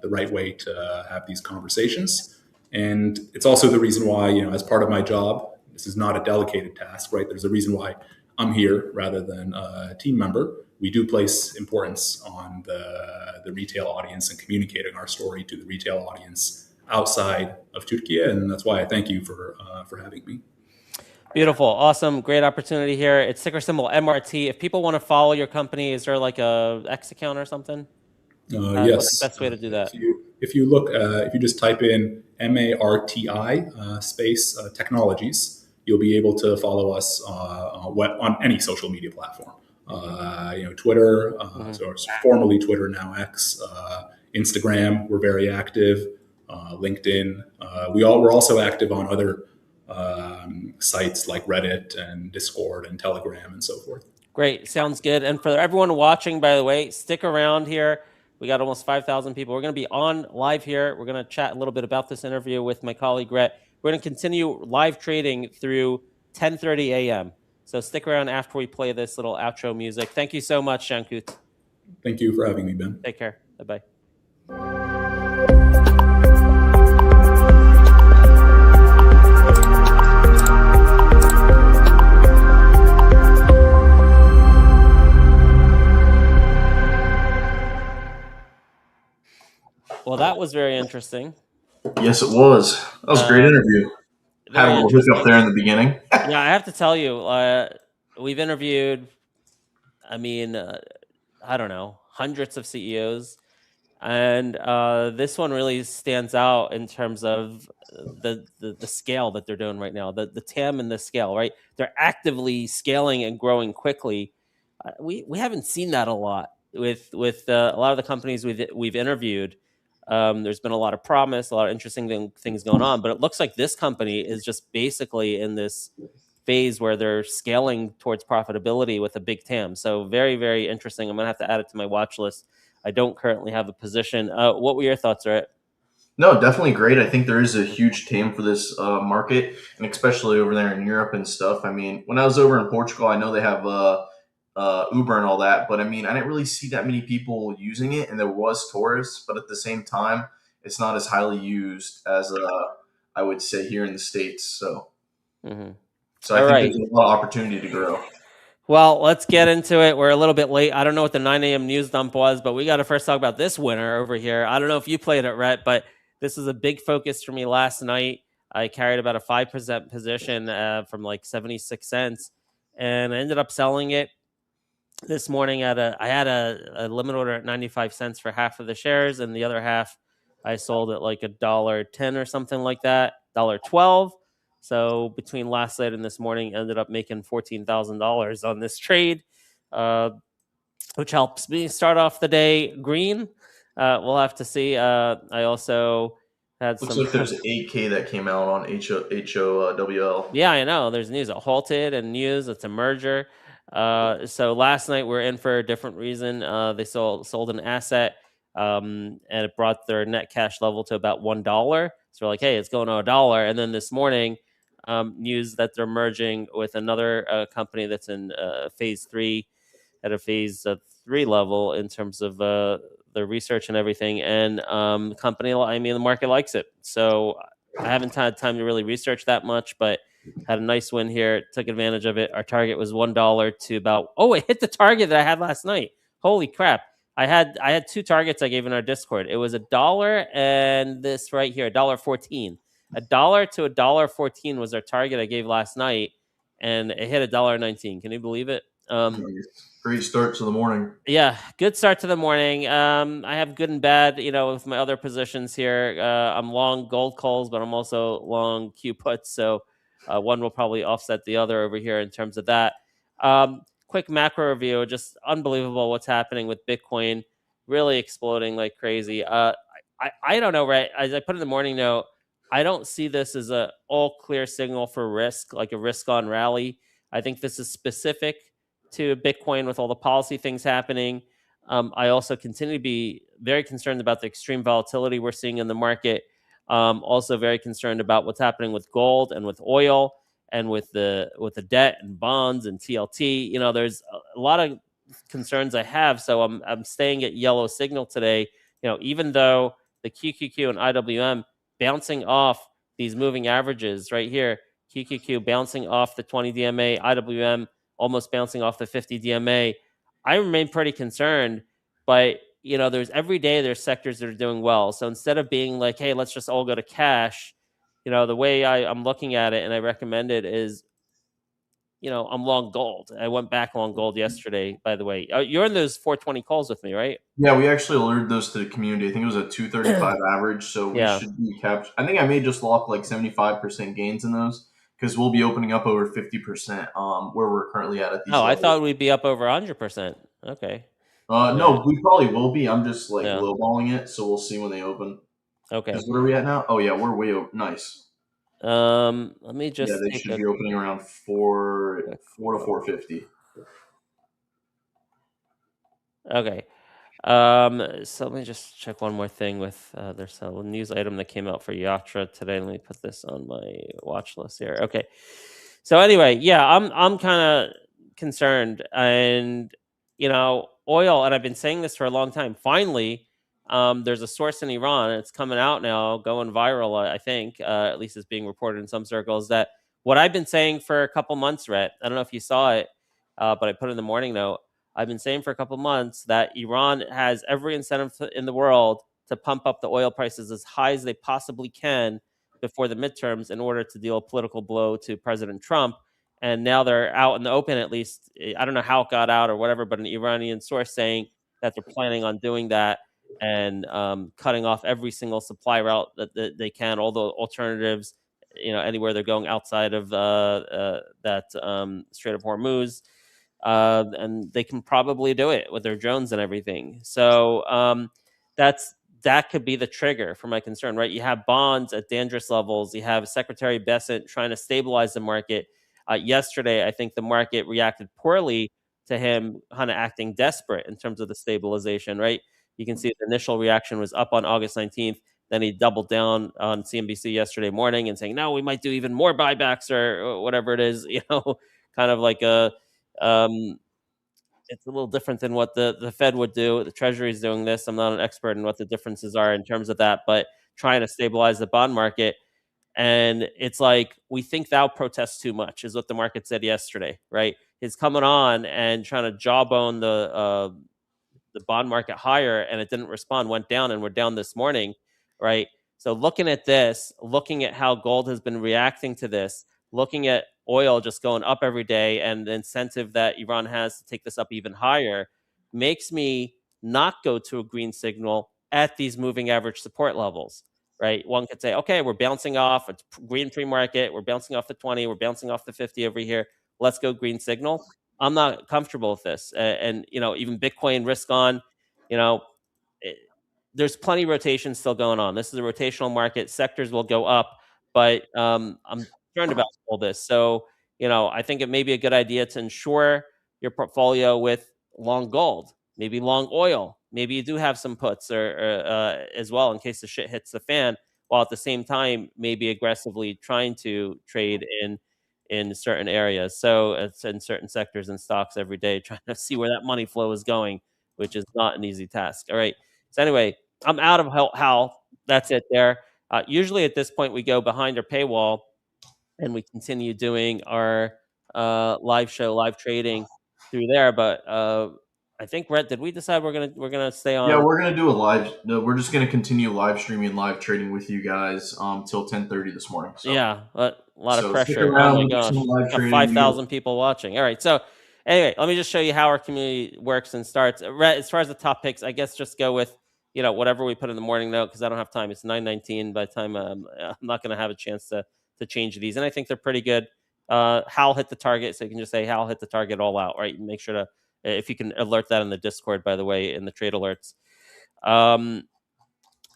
the right way to have these conversations. And it's also the reason why, as part of my job, this is not a delegated task, right? There's a reason why I'm here rather than a team member. We do place importance on the retail audience and communicating our story to the retail audience outside of Turkey, and that's why I thank you for having me. Beautiful, awesome, great opportunity here. It's ticker symbol MRT. If people want to follow your company, is there like a X account or something? Yes. What's the best way to do that? If you look, if you just type in MARTI space technologies, you'll be able to follow us on any social media platform. Twitter, so it's formerly Twitter, now X, Instagram, we're very active. LinkedIn. We're also active on other sites like Reddit and Discord and Telegram and so forth. Great. Sounds good. And for everyone watching, by the way, stick around here. We got almost 5,000 people. We're going to be on live here. We're going to chat a little bit about this interview with my colleague, Rhett. We're going to continue live trading through 10:30 a.m. So stick around after we play this little outro music. Thank you so much, Cankut. Thank you for having me, Ben. Take care. Bye-bye. Well, that was very interesting. Yes, it was. That was a great interview. Had a little hiccup there in the beginning. Yeah, I have to tell you, we've interviewed, I don't know, hundreds of CEOs. And this one really stands out in terms of the scale that they're doing right now, the TAM and the scale, right? They're actively scaling and growing quickly. We haven't seen that a lot with a lot of the companies we've interviewed. There's been a lot of promise, a lot of interesting things going on, but it looks like this company is just basically in this phase where they're scaling towards profitability with a big TAM. So very, very interesting. I'm gonna have to add it to my watch list. I don't currently have a position. What were your thoughts, Rhett? No, definitely great. I think there is a huge TAM for this market, and especially over there in Europe and stuff. I mean, when I was over in Portugal, I know they have Uber and all that, but I mean, I didn't really see that many people using it, and there was tourists, but at the same time, it's not as highly used as I would say here in the states. So, Mm-hmm. so I All think right. there's a lot of opportunity to grow. Well, let's get into it. We're a little bit late. I don't know what the 9 a.m. news dump was, but we got to first talk about this winner over here. I don't know if you played it, Rhett, but this is a big focus for me last night. I carried about a 5% position from like 76 cents, and I ended up selling it this morning I had a limit order at 95 cents for half of the shares, and the other half I sold at like $1.10 or something like that, $1.12. So between last night and this morning, ended up making $14,000 on this trade, uh, which helps me start off the day green. We'll have to see. I also had Looks some. like there's 8K that came out on HOWL. Yeah, I know. There's news. It halted and news. It's a merger. So last night we're in for a different reason. They sold an asset, and it brought their net cash level to about $1. So we're like, hey, it's going to $1. And then this morning, news that they're merging with another company that's in phase three, at a phase three level in terms of the research and everything. And company, I mean, the market likes it. So I haven't had time to really research that much, but had a nice win here. Took advantage of it. Our target was $1 to about. Oh, it hit the target that I had last night. Holy crap! I had two targets I gave in our Discord. It was $1 and this right here, $1.14. $1 to $1.14 was our target I gave last night, and it hit $1.19. Can you believe it? Great start to the morning. Yeah, good start to the morning. I have good and bad, with my other positions here. I'm long gold calls, but I'm also long Q puts. So one will probably offset the other over here in terms of that. Quick macro review, just unbelievable what's happening with Bitcoin, really exploding like crazy. I don't know, right? As I put in the morning note, I don't see this as a all clear signal for risk, like a risk on rally. I think this is specific to Bitcoin with all the policy things happening. I also continue to be very concerned about the extreme volatility we're seeing in the market. Also very concerned about what's happening with gold and with oil and with the debt and bonds and TLT. There's a lot of concerns I have, so I'm staying at yellow signal today. Even though the QQQ and IWM bouncing off these moving averages right here, QQQ bouncing off the 20 DMA, IWM almost bouncing off the 50 DMA. I remain pretty concerned, but there's every day there's sectors that are doing well. So instead of being like, hey, let's just all go to cash, the way I'm looking at it and I recommend it is, I'm long gold. I went back long gold yesterday, by the way. You're in those 420 calls with me, right? Yeah, we actually alerted those to the community. I think it was a 235 average, so we Yeah. should be captured. I think I may just lock like 75% gains in those because we'll be opening up over 50% where we're currently at these Oh, I levels. thought we'd be up over 100%. Okay. No, we probably will be. I'm just like Yeah. lowballing it, so we'll see when they open. Okay. Because what are we at now? Oh yeah, we're way over. Nice. Let me Yeah, just they take should a be opening around four to 450. Okay. So let me just check one more thing with there's a news item that came out for Yatra today. Let me put this on my watch list here. Okay. So anyway, yeah, I'm kind of concerned, and oil, and I've been saying this for a long time. Finally, there's a source in Iran, and it's coming out now, going viral. I think, at least it's being reported in some circles, that what I've been saying for a couple months, Rhett. I don't know if you saw it, but I put it in the morning note. I've been saying for a couple months that Iran has every incentive in the world to pump up the oil prices as high as they possibly can before the midterms in order to deal a political blow to President Trump. And now they're out in the open, at least. I don't know how it got out or whatever, but an Iranian source saying that they're planning on doing that. and cutting off every single supply route that they can, all the alternatives, anywhere they're going outside of that Strait of Hormuz. And they can probably do it with their drones and everything. So that could be the trigger for my concern, right? You have bonds at dangerous levels. You have Secretary Bessent trying to stabilize the market. Yesterday, I think the market reacted poorly to him kind of acting desperate in terms of the stabilization, right? You can see the initial reaction was up on August 19th. Then he doubled down on CNBC yesterday morning and saying, no, we might do even more buybacks or whatever it is, kind of like it's a little different than what the Fed would do. The Treasury is doing this. I'm not an expert in what the differences are in terms of that, but trying to stabilize the bond market. And it's like, we think thou protest too much, is what the market said yesterday, right? He's coming on and trying to jawbone the bond market higher, and it didn't respond, went down, and we're down this morning, right? So looking at this, looking at how gold has been reacting to this, looking at oil just going up every day, and the incentive that Iran has to take this up even higher, makes me not go to a green signal at these moving average support levels, right? One could say, okay, we're bouncing off a green pre-market, we're bouncing off the 20, we're bouncing off the 50 over here, let's go green signal. I'm not comfortable with this. And even Bitcoin risk on, you know, it, there's plenty of rotation still going on. This is a rotational market. Sectors will go up, but I'm concerned about all this. So, I think it may be a good idea to insure your portfolio with long gold, maybe long oil. Maybe you do have some puts or as well in case the shit hits the fan, while at the same time maybe aggressively trying to trade in certain areas. So it's in certain sectors and stocks every day, trying to see where that money flow is going, which is not an easy task. All right. So anyway, I'm out of how. That's it there. Usually at this point, we go behind our paywall and we continue doing our live show, live trading through there. But I think, Rhett, did we decide we're gonna stay on? Yeah, we're gonna do a live. No, we're just gonna continue live streaming, live trading with you guys till 10:30 this morning. So yeah, a lot of so stick pressure. Oh around. my We'll do gosh, some live got trading. 5,000 people watching. All right, so anyway, let me just show you how our community works and starts. As far as the top picks, I guess just go with whatever we put in the morning note, because I don't have time. It's 9:19 by the time I'm not going to have a chance to change these, and I think they're pretty good. Hal hit the target, so you can just say Hal hit the target all out, right? Make sure to, if you can alert that in the Discord, by the way, in the trade alerts.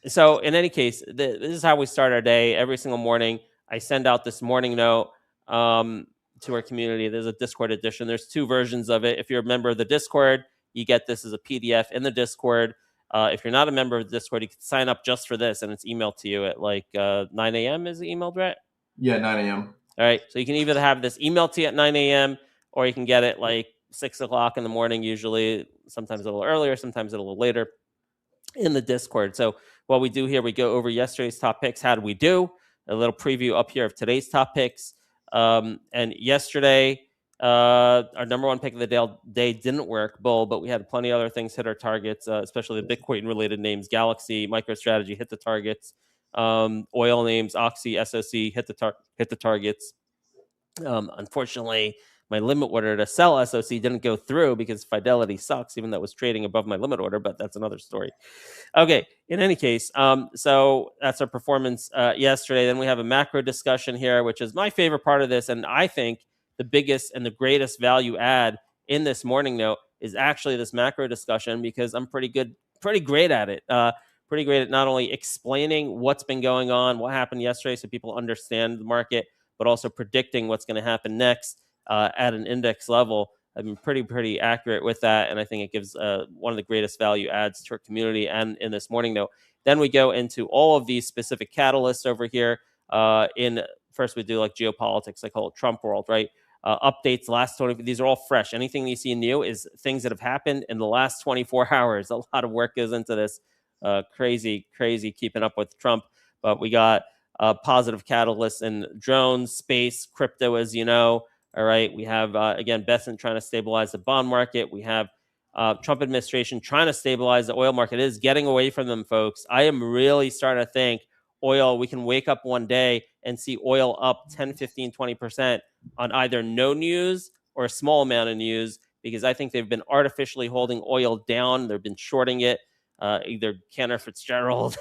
So in any case, this is how we start our day every single morning. I send out this morning note to our community. There's a Discord edition. There's two versions of it. If you're a member of the Discord, you get this as a PDF in the Discord. If you're not a member of the Discord, you can sign up just for this, and it's emailed to you at like 9 a.m. Is it emailed, right? Yeah, 9 a.m. All right. So you can either have this emailed to you at 9 a.m. or you can get it like 6 o'clock in the morning, usually, sometimes a little earlier, sometimes a little later, in the Discord. So what we do here, we go over yesterday's top picks. How did we do? A little preview up here of today's top picks. And yesterday, our number one pick of the day didn't work, Bull, but we had plenty of other things hit our targets, especially the Bitcoin-related names. Galaxy, MicroStrategy hit the targets. Oil names, Oxy, SOC hit the targets. Unfortunately, my limit order to sell SOC didn't go through because Fidelity sucks, even though it was trading above my limit order, but that's another story. Okay, in any case, so that's our performance yesterday. Then we have a macro discussion here, which is my favorite part of this, and I think the biggest and the greatest value add in this morning note is actually this macro discussion, because I'm pretty great at it. Pretty great at not only explaining what's been going on, what happened yesterday, so people understand the market, but also predicting what's going to happen next at an index level. I've been pretty accurate with that, and I think it gives one of the greatest value adds to our community and in this morning note. Then we go into all of these specific catalysts over here. First, we do like geopolitics. I call it Trump world, right? Updates, last 20, these are all fresh. Anything you see new is things that have happened in the last 24 hours. A lot of work goes into this. Crazy keeping up with Trump. But we got positive catalysts in drones, space, crypto, as you know. All right. We have, again, Bessent trying to stabilize the bond market. We have Trump administration trying to stabilize the oil market. It is getting away from them, folks. I am really starting to think oil, we can wake up one day and see oil up 10, 15, 20% on either no news or a small amount of news, because I think they've been artificially holding oil down. They've been shorting it. either Cantor Fitzgerald,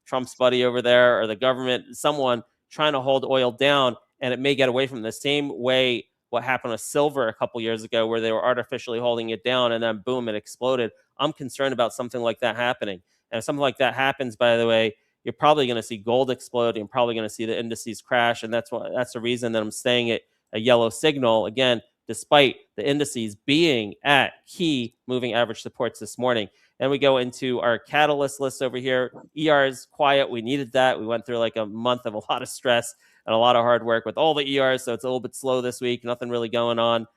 Trump's buddy over there, or the government, someone trying to hold oil down, and it may get away from the same way what happened with silver a couple years ago, where they were artificially holding it down and then boom, it exploded. I'm concerned about something like that happening. And if something like that happens, by the way, you're probably going to see gold explode. You're probably going to see the indices crash, and that's the reason that I'm staying at a yellow signal again, despite the indices being at key moving average supports this morning. And we go into our catalyst list over here. ER is quiet. We needed that. We went through like a month of a lot of stress and a lot of hard work with all the ERs, so it's a little bit slow this week. Nothing really going on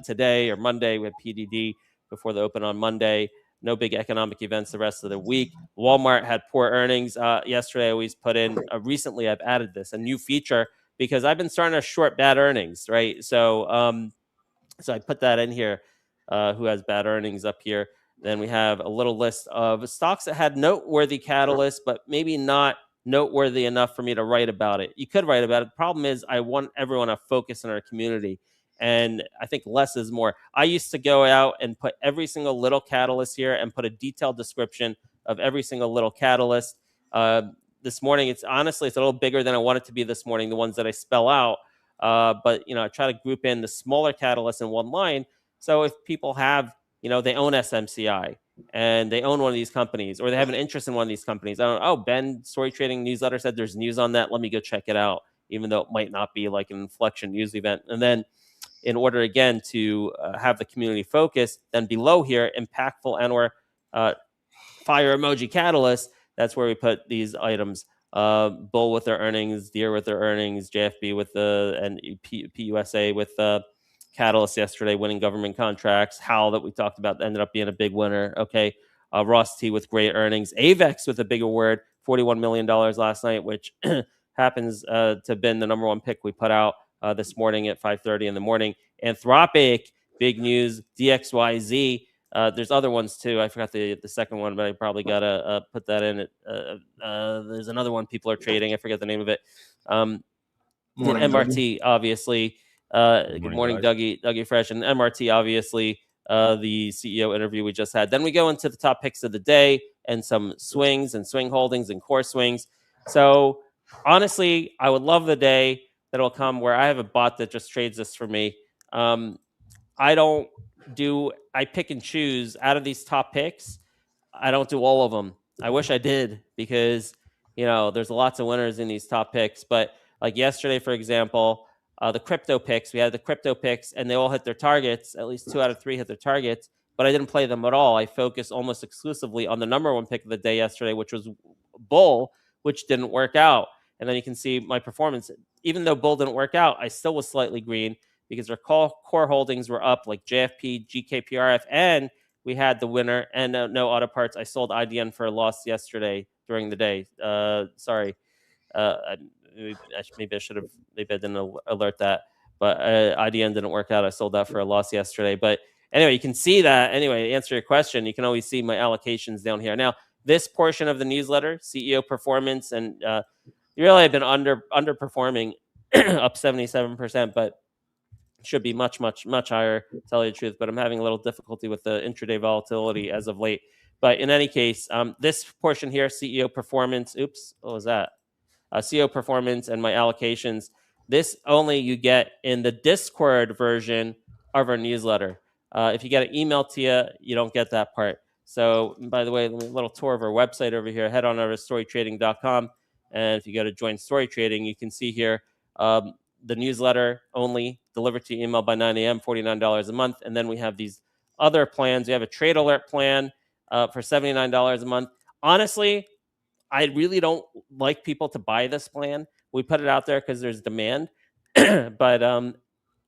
today or Monday. We had PDD before the open on Monday. No big economic events the rest of the week. Walmart had poor earnings yesterday. I always put in, recently I've added this, a new feature, because I've been starting to short bad earnings, right? So so I put that in here, who has bad earnings up here. Then we have a little list of stocks that had noteworthy catalysts, but maybe not noteworthy enough for me to write about it. You could write about it. The problem is I want everyone to focus in our community. And I think less is more. I used to go out and put every single little catalyst here and put a detailed description of every single little catalyst. This morning, it's a little bigger than I want it to be this morning, the ones that I spell out. But, I try to group in the smaller catalysts in one line. So if people have, they own SMCI and they own one of these companies, or they have an interest in one of these companies. I don't know. Oh, Ben, Story Trading newsletter said there's news on that. Let me go check it out, even though it might not be like an inflection news event. And then in order, again, to have the community focus, then below here, impactful and/or fire emoji catalyst, that's where we put these items. Bull with their earnings, Deere with their earnings, JFB with and PUSA with catalyst yesterday, winning government contracts. Hal, that we talked about, ended up being a big winner. Okay. Ross T with great earnings. Avex with a big award, $41 million last night, which happens to have been the number one pick we put out this morning at 5:30 in the morning. Anthropic, big news. DXYZ. There's other ones too. I forgot the second one, but I probably got to put that in. There's another one people are trading. I forget the name of it. Morning, MRT, obviously. Good morning, Dougie Fresh. And MRT, obviously, the CEO interview we just had. Then we go into the top picks of the day and some swings and swing holdings and core swings. So honestly, I would love the day that'll come where I have a bot that just trades this for me. I pick and choose out of these top picks. I don't do all of them. I wish I did, because, there's lots of winners in these top picks. But like yesterday, for example, the crypto picks, we had the crypto picks and they all hit their targets. At least 2 out of 3 hit their targets, but I didn't play them at all. I focused almost exclusively on the number one pick of the day yesterday, which was Bull, which didn't work out. And then you can see my performance. Even though Bull didn't work out, I still was slightly green, because our core holdings were up, like JFP, GKPRF, and we had the winner, and no auto parts. I sold IDN for a loss yesterday during the day. Sorry. Maybe I didn't alert that, but IDN didn't work out. I sold that for a loss yesterday. But anyway, you can see that. Anyway, to answer your question, you can always see my allocations down here. Now, this portion of the newsletter, CEO performance, and really I've been underperforming, up 77%, but should be much, much, much higher, to tell you the truth. But I'm having a little difficulty with the intraday volatility as of late. But in any case, this portion here, CEO performance. Oops, what was that? CEO performance and my allocations. This only you get in the Discord version of our newsletter. If you get an email to you, you don't get that part. So, by the way, a little tour of our website over here. Head on over to storytrading.com. And if you go to join Story Trading, you can see here the newsletter only delivered to your email by 9 a.m., $49 a month. And then we have these other plans. We have a trade alert plan for $79 a month. Honestly, I really don't like people to buy this plan. We put it out there because there's demand. But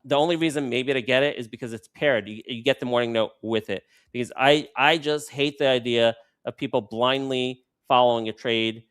the only reason maybe to get it is because it's paired. You get the morning note with it. Because I just hate the idea of people blindly following a trade.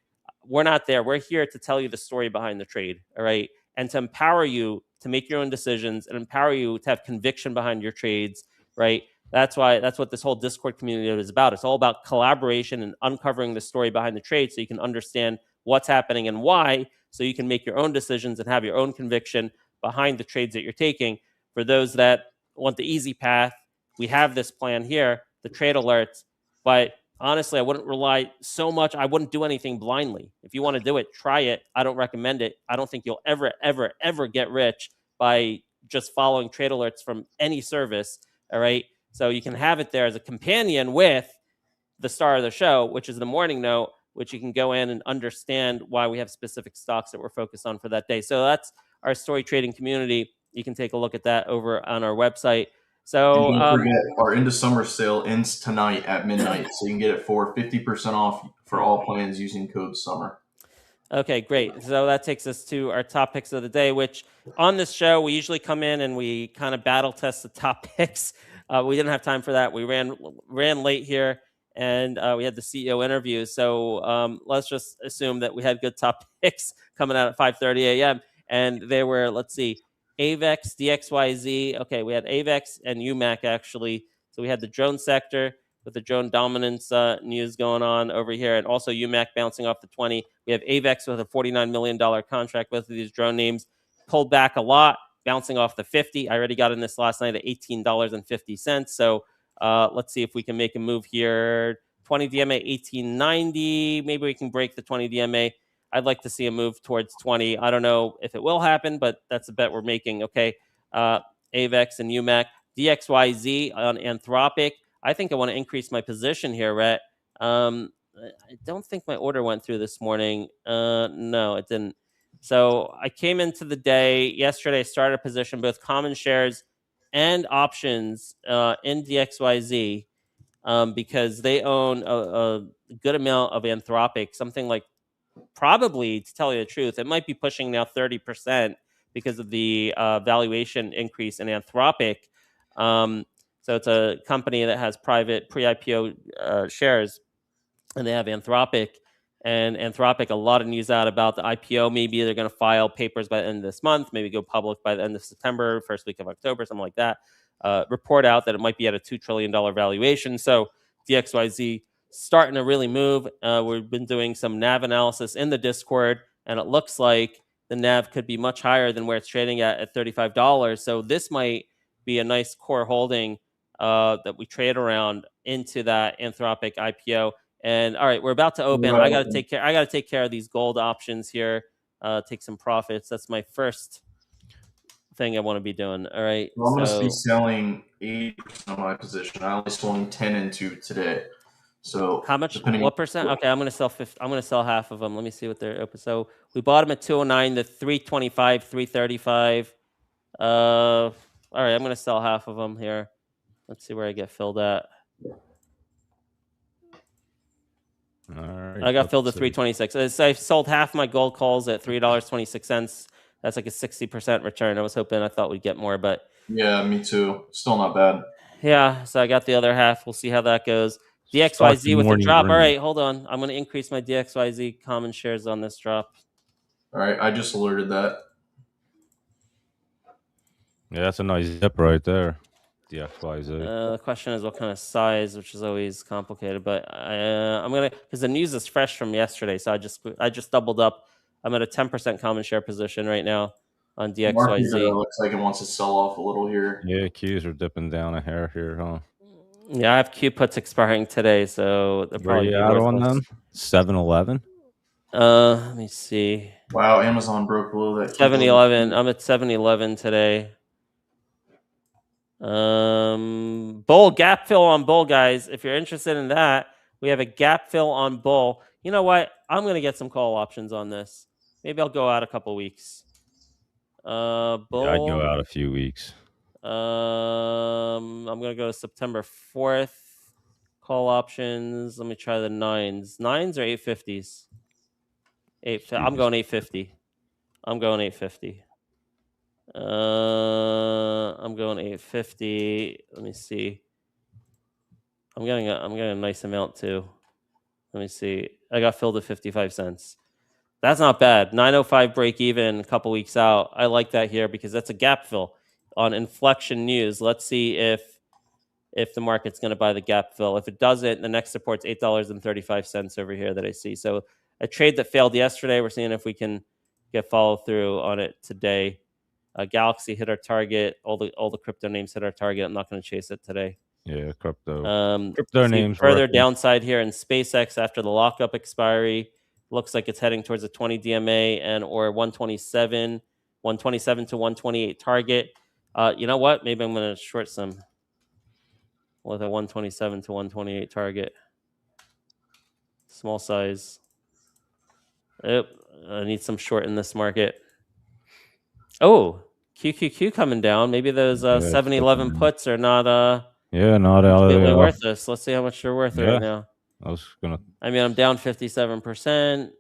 We're not there. We're here to tell you the story behind the trade, all right? And to empower you to make your own decisions and empower you to have conviction behind your trades, right? That's what this whole Discord community is about. It's all about collaboration and uncovering the story behind the trade so you can understand what's happening and why, so you can make your own decisions and have your own conviction behind the trades that you're taking. For those that want the easy path, we have this plan here, the trade alerts, but honestly, I wouldn't rely so much. I wouldn't do anything blindly. If you want to do it, try it. I don't recommend it. I don't think you'll ever get rich by just following trade alerts from any service. All right. So you can have it there as a companion with the star of the show, which is the morning note, which you can go in and understand why we have specific stocks that we're focused on for that day. So that's our story trading community. You can take a look at that over on our website. So and don't forget, our Into Summer sale ends tonight at midnight, so you can get it for 50% off for all plans using code SUMMER. Okay, great. So that takes us to our top picks of the day, which on this show, we usually come in and we kind of battle test the top picks. We didn't have time for that. We ran late here, and we had the CEO interview. So let's just assume that we had good top picks coming out at 5:30 a.m. And they were, let's see, AVEX, DXYZ. Okay, we had AVEX and UMAC, actually. So we had the drone sector with the drone dominance news going on over here, and also UMAC bouncing off the 20. We have AVEX with a $49 million contract. Both of these drone names pulled back a lot, bouncing off the 50. I already got in this last night at $18.50. So let's see if we can make a move here. 20 DMA, 1890. Maybe we can break the 20 DMA. I'd like to see a move towards 20. I don't know if it will happen, but that's a bet we're making. Okay, AVEX and UMAC. DXYZ on Anthropic. I think I want to increase my position here, Rhett. I don't think my order went through this morning. No, it didn't. So I came into the day yesterday, started a position, both common shares and options in DXYZ because they own a good amount of Anthropic, something like probably, to tell you the truth, it might be pushing now 30% because of the valuation increase in Anthropic. So it's a company that has private pre-IPO shares, and they have Anthropic. And Anthropic, a lot of news out about the IPO. Maybe they're going to file papers by the end of this month, maybe go public by the end of September, first week of October, something like that. Report out that it might be at a $2 trillion valuation. So DXYZ starting to really move. We've been doing some NAV analysis in the Discord, and it looks like the NAV could be much higher than where it's trading at $35. So this might be a nice core holding that we trade around into that Anthropic IPO. And all right, we're about to open. I got to take care of these gold options here. Take some profits. That's my first thing I want to be doing. All right. Well, I'm going to be selling 80% of my position. I only swung 10 into today. So how much? What percent? Okay, I'm going to sell 50. I'm going to sell half of them. Let me see what they're open. So we bought them at 209 to 325, 335. All right, I'm going to sell half of them here. Let's see where I get filled at. All right, I got filled at 326. I sold half my gold calls at $3.26. That's like a 60% return. I thought we'd get more, but yeah, me too. Still not bad. Yeah, so I got the other half. We'll see how that goes. DXYZ with a drop. All right, hold on. I'm going to increase my DXYZ common shares on this drop. All right, I just alerted that. Yeah, that's a nice dip right there. DXYZ. The question is what kind of size, which is always complicated. But I'm gonna, because the news is fresh from yesterday, so I just doubled up. I'm at a 10% common share position right now on DXYZ. Marti looks like it wants to sell off a little here. Yeah, Qs are dipping down a hair here, huh? Yeah, I have Q puts expiring today, so they'll probably be out on them. 7-Eleven. Let me see. Wow, Amazon broke below that. 7-Eleven. I'm at 7-Eleven today. Bull gap fill on bull, guys. If you're interested in that, we have a gap fill on bull. You know what? I'm gonna get some call options on this. Maybe I'll go out a couple weeks. Bull. Yeah, I'd go out a few weeks. I'm gonna go to September 4th. Call options. Let me try the 9s. 9s or 850s? I'm going 850. I'm going 850. I'm going 850. Let me see. I'm getting a nice amount too. Let me see. I got filled at 55 cents. That's not bad. 905 break even a couple weeks out. I like that here because that's a gap fill on inflection news. Let's see if the market's going to buy the gap fill. If it doesn't, the next support's $8.35 over here that I see. So a trade that failed yesterday, we're seeing if we can get follow through on it today. Galaxy hit our target. All the crypto names hit our target. I'm not going to chase it today. Yeah, crypto. See names further working. downside here in SpaceX after the lockup expiry. Looks like it's heading towards a 20 DMA and or 127 to 128 target. You know what? Maybe I'm going to short some with a 127 to 128 target. Small size. Yep, I need some short in this market. Oh, QQQ coming down. Maybe those 7-Eleven puts are not not completely worthless. Let's see how much they're worth right now. I was gonna. I mean, I'm down 57%.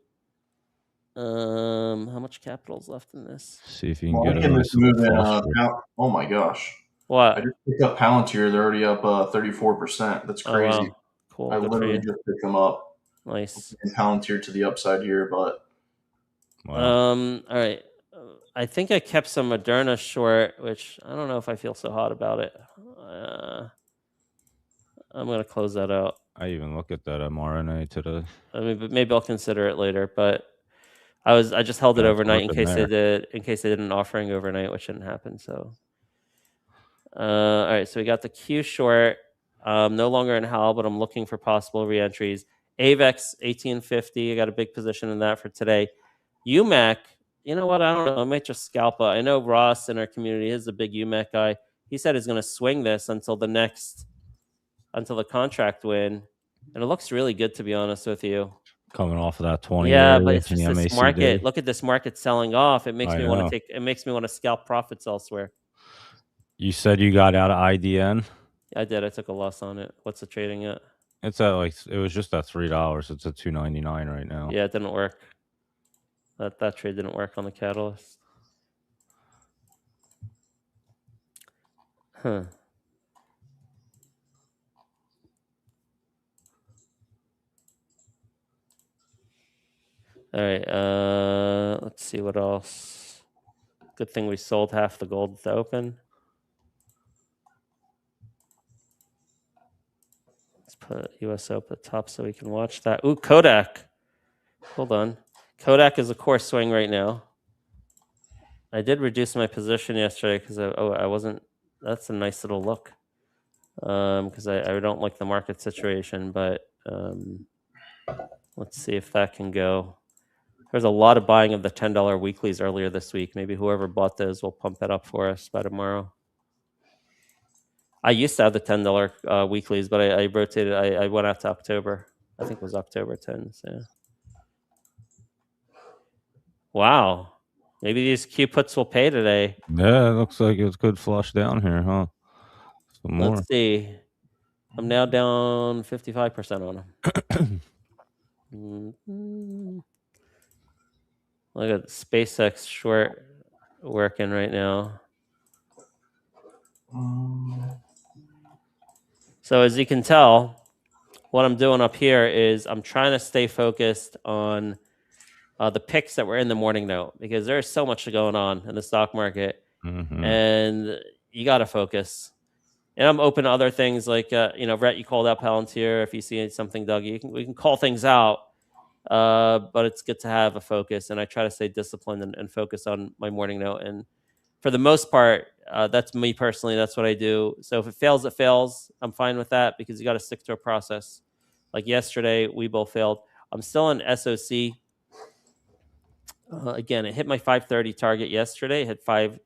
How much capital is left in this? See if you can get a nice movement. Oh my gosh! What? I just picked up Palantir. They're already up 34%. That's crazy. Oh, wow. Cool. I Good literally just picked them up. Nice. And Palantir to the upside here, but all right. I think I kept some Moderna short, which I don't know if I feel so hot about it. I'm gonna close that out. I even look at that mRNA today. I mean, but maybe I'll consider it later. But I just held it overnight in case they did an offering overnight, which didn't happen. So, all right. So we got the Q short. No longer in HAL, but I'm looking for possible reentries. AVEX 1850. I got a big position in that for today. UMAC. You know what? I don't know. I might just scalp it. I know Ross in our community is a big UMAC guy. He said he's going to swing this until the contract win, and it looks really good, to be honest with you. Coming off of that 20. Yeah, but it's just this market. Look at this market selling off. It makes me want to take. It makes me want to scalp profits elsewhere. You said you got out of IDN. I did. I took a loss on it. What's it trading at? It's at it was just at $3. It's at $2.99 right now. Yeah, it didn't work. That trade didn't work on the catalyst. Huh. All right. Let's see what else. Good thing we sold half the gold at the open. Let's put USO up at the top so we can watch that. Ooh, Kodak. Hold on. Kodak is a core swing right now. I did reduce my position yesterday because I wasn't. That's a nice little look. Because I don't like the market situation, but let's see if that can go. There's a lot of buying of the $10 weeklies earlier this week. Maybe whoever bought those will pump that up for us by tomorrow. I used to have the $10 weeklies, but I rotated. I went out to October. I think it was October 10th. Yeah. Wow. Maybe these Q puts will pay today. Yeah, it looks like it's good flush down here, huh? Some more. Let's see. I'm now down 55% on them. Mm-hmm. Look at SpaceX short working right now. So as you can tell, what I'm doing up here is I'm trying to stay focused on the picks that were in the morning note because there's so much going on in the stock market, and you got to focus. And I'm open to other things like Rhett, you called out Palantir. If you see something, Doug, we can call things out. But it's good to have a focus, and I try to stay disciplined and focus on my morning note. And for the most part, that's me personally. That's what I do. So if it fails, it fails. I'm fine with that because you got to stick to a process. Like yesterday, we both failed. I'm still in SOC. Again, it hit my 530 target yesterday. It hit 5,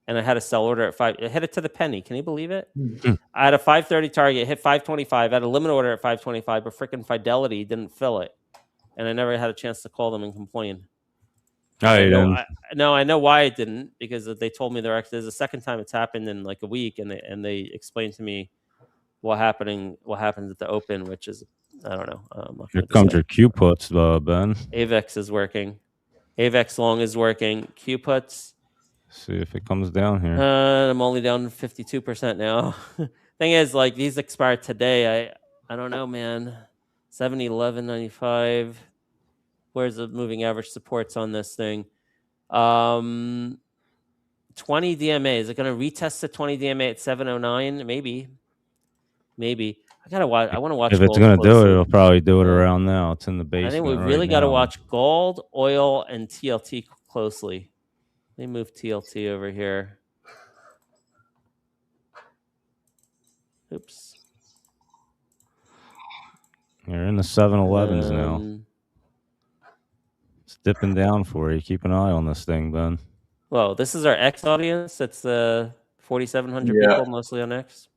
and I had a sell order at 5. It hit it to the penny. Can you believe it? I had a 530 target, hit 525. I had a limit order at 525, but freaking Fidelity didn't fill it. And I never had a chance to call them and complain. I know why I didn't, because they told me there's a second time it's happened in like a week, and they explained to me what happens at the open, which is I don't know. Here comes your Q puts, Ben. AVEX is working. AVEX long is working. Q puts. See if it comes down here. I'm only down 52% now. Thing is, like these expire today. I don't know, man. 70-11.95. Where's the moving average supports on this thing? 20 DMA. Is it going to retest the 20 DMA at 709? Maybe. I gotta watch. I want to watch. If it's going to do it, it'll probably do it around now. It's in the basement. I think we really got to watch gold, oil, and TLT closely. Let me move TLT over here. Oops. You're in the 7-Elevens now. It's dipping down for you. Keep an eye on this thing, Ben. Whoa, this is our X audience. It's 4,700 people, mostly on X.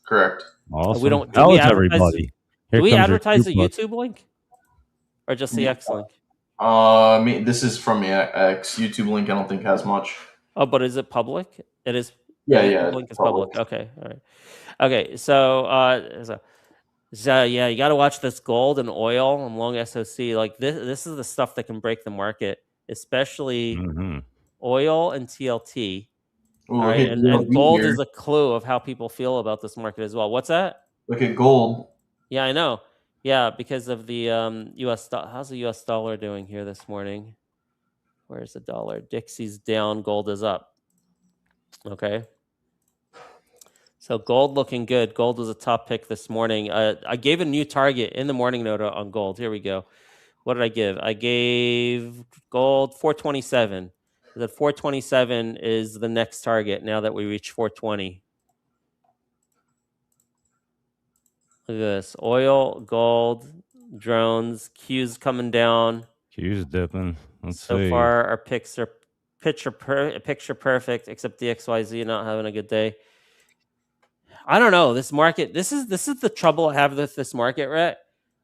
Correct. Awesome. We don't. How is everybody? Do we advertise the YouTube link, or just the X link? I mean, this is from the X. YouTube link, I don't think has much. Oh, but is it public? It is. Yeah, the yeah. link is public. Okay, all right. Okay, so yeah, you got to watch this gold and oil and long SOC. Like this is the stuff that can break the market, especially oil and TLT. Ooh, all right, and gold is a clue of how people feel about this market as well. What's that? Look at gold. Yeah, I know. Yeah, because of the U.S. How's the U.S. dollar doing here this morning? Where's the dollar? Dixie's down, gold is up. Okay. So gold looking good. Gold was a top pick this morning. I gave a new target in the morning note on gold. Here we go. What did I give? I gave gold 427. That 427 is the next target now that we reach 420. Look at this. Oil, gold, drones, Q's coming down. Q's dipping. Let's see. So far, our picks are picture perfect, except DXYZ not having a good day. I don't know. This market, this is the trouble I have with this market, Rhett.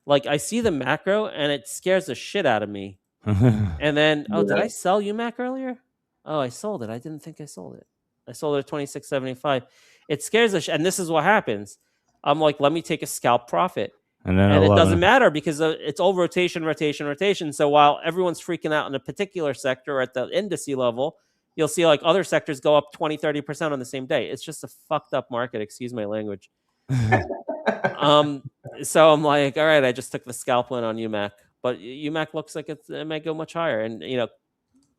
Like, I see the macro, and it scares the shit out of me. And then, did I sell UMAC earlier? Oh, I sold it. I didn't think I sold it. I sold it at 26.75. It scares the shit. And this is what happens. I'm like, let me take a scalp profit. And it doesn't matter because it's all rotation. So while everyone's freaking out in a particular sector or at the indice level, you'll see like other sectors go up 20, 30% on the same day. It's just a fucked up market. Excuse my language. So I'm like, all right, I just took the scalp win on UMAC. But UMAC looks like it might go much higher. And,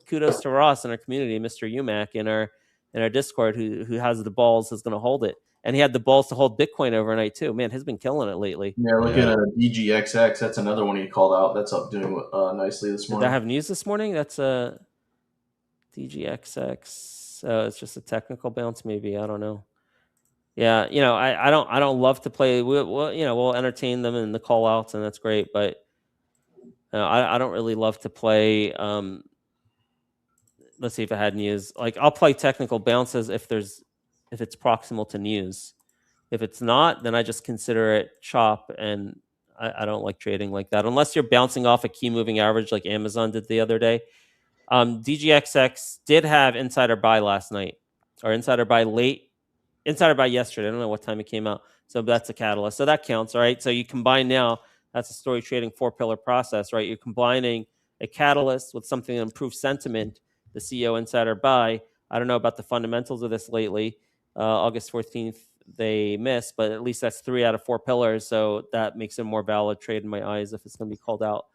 kudos to Ross in our community, Mr. UMAC in our Discord, who has the balls, is going to hold it. And he had the balls to hold Bitcoin overnight too. Man, he's been killing it lately. Yeah, look at DGXX. That's another one he called out. That's up doing nicely this morning. Did that have news this morning? That's a DGXX. It's just a technical bounce, maybe. I don't know. Yeah, I don't love to play. We'll entertain them in the call outs, and that's great. But I don't really love to play. Let's see if it had news. Like, I'll play technical bounces if it's proximal to news. If it's not, then I just consider it chop, and I don't like trading like that unless you're bouncing off a key moving average like Amazon did the other day. DGXX did have insider buy last night, or insider buy yesterday. I don't know what time it came out. So that's a catalyst. So that counts, all right? So you combine now, that's a story trading 4-pillar process, right? You're combining a catalyst with something that improves sentiment, the CEO insider buy. I don't know about the fundamentals of this lately. August 14th, they missed, but at least that's 3 out of 4 pillars. So that makes it a more valid trade in my eyes if it's going to be called out.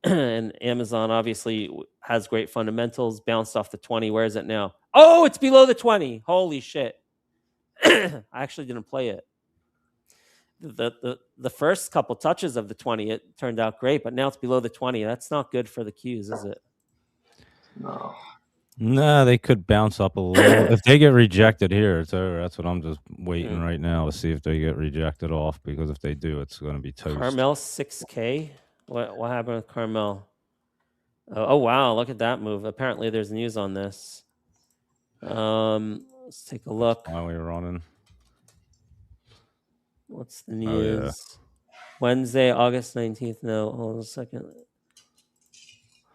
And Amazon obviously has great fundamentals, bounced off the 20. Where is it now? Oh, it's below the 20. Holy shit. I actually didn't play it. The first couple touches of the 20, it turned out great, but now it's below the 20. That's not good for the Qs, is it? No, they could bounce up a little. If they get rejected here, it's over. That's what I'm just waiting right now to see if they get rejected off, because if they do, it's going to be toast. Carmel 6K? What happened with Carmel? Oh, wow, look at that move. Apparently there's news on this. Let's take a look. While we're running. What's the news? Oh, yeah. Wednesday, August 19th. No, hold on a second.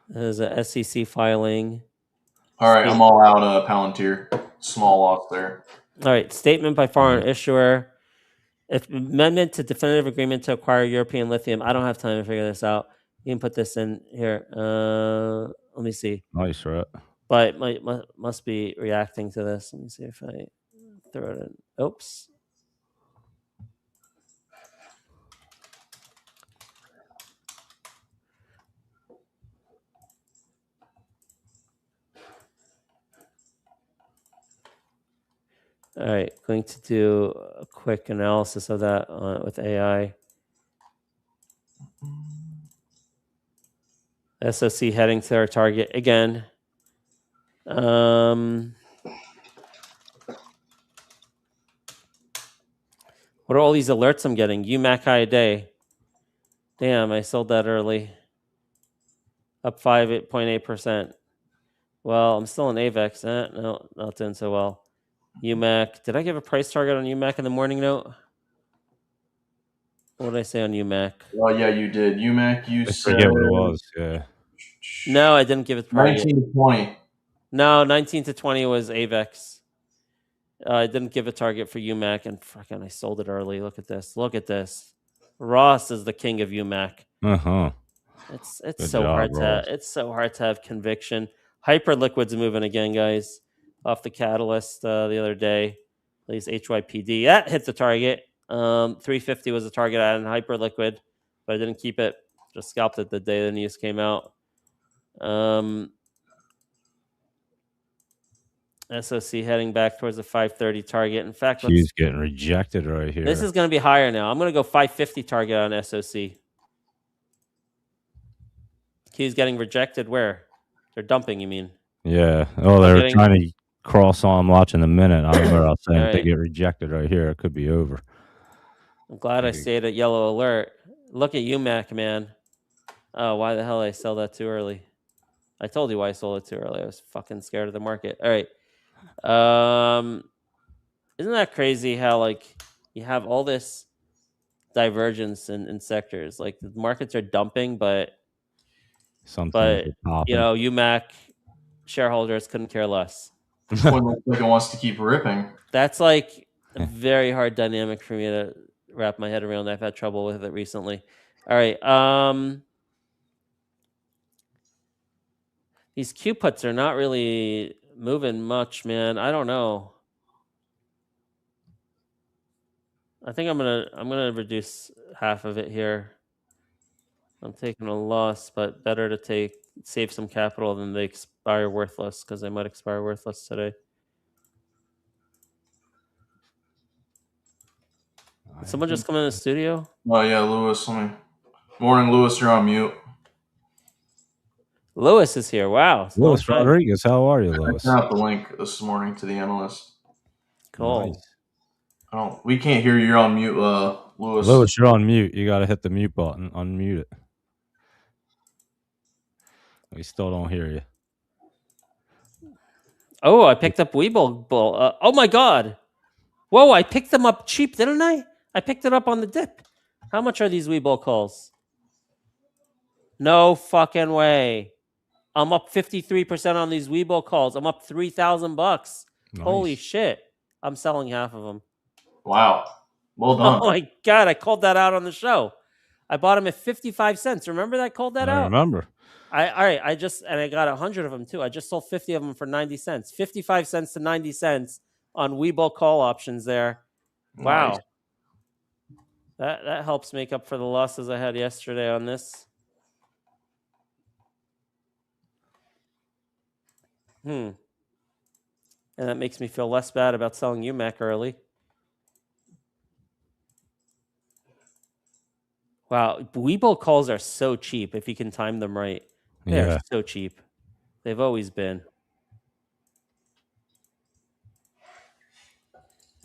There's a SEC filing. All right, I'm all out Palantir. Small loss there. All right, statement by foreign issuer. If amendment to definitive agreement to acquire European lithium. I don't have time to figure this out. You can put this in here. Let me see. Nice, right? But must be reacting to this. Let me see if I throw it in. Oops. All right, going to do a quick analysis of that with AI. SOC heading to our target again. What are all these alerts I'm getting? UMAC high a day. Damn, I sold that early. Up 5.8%. Well, I'm still in AVEX. No, not doing so well. UMAC. Did I give a price target on UMAC in the morning note? What did I say on UMAC? Oh, yeah, you did. UMAC, you I said forget what it was. Yeah. No, I didn't give it target. 19 to 20. No, 19 to 20 was AVEX. I didn't give a target for UMAC, and fucking I sold it early. Look at this. Look at this. Ross is the king of UMAC. Uh-huh. It's Good so job, hard Ross. it's so hard to have conviction. Hyperliquid's moving again, guys. Off the catalyst the other day. At least HYPD. That hit the target. 350 was the target I had in Hyperliquid, but I didn't keep it. Just scalped it the day the news came out. SOC heading back towards the 530 target. In fact, He's getting rejected right here. this is going to be higher now. I'm going to go 550 target on SOC. He's getting rejected where? They're dumping, you mean? Yeah. Oh, they're trying to cross on watching the minute. I remember I was saying if they get rejected right here, it could be over. I'm glad I stayed at yellow alert. Look at UMAC, man. Oh, why the hell did I sell that too early? I told you why I sold it too early. I was fucking scared of the market. All right. Isn't that crazy how like you have all this divergence in sectors? Like the markets are dumping, but you know, UMAC shareholders couldn't care less. One looks like it wants to keep ripping. That's like a very hard dynamic for me to wrap my head around. I've had trouble with it recently. All right. These Q puts are not really moving much, man. I don't know. I think I'm gonna reduce half of it here. I'm taking a loss, but better to save some capital than they expire worthless, because they might expire worthless today. Did someone just come in the studio? Oh yeah, Lewis. Morning, Lewis. You're on mute. Lewis is here. Wow. Lewis Rodriguez, how are you, Lewis? I sent out the link this morning to the analyst. Cool. Nice. We can't hear you. You're on mute, Lewis. Lewis, you're on mute. You got to hit the mute button. Unmute it. We still don't hear you. Oh, I picked up Weeble Bull. Oh my God. Whoa, I picked them up cheap, didn't I? I picked it up on the dip. How much are these Weeble calls? No fucking way. I'm up 53% on these Weeble calls. I'm up $3,000. Nice. Holy shit. I'm selling half of them. Wow. Well done. Oh my God. I called that out on the show. I bought them at 55 cents. Remember that I called that out? I remember. All right. I got 100 of them too. I just sold 50 of them for 90 cents. 55 cents to 90 cents on Weeble call options there. Wow. Nice. That helps make up for the losses I had yesterday on this. And that makes me feel less bad about selling UMAC early. Wow. Weeble calls are so cheap if you can time them right. They're so cheap. They've always been.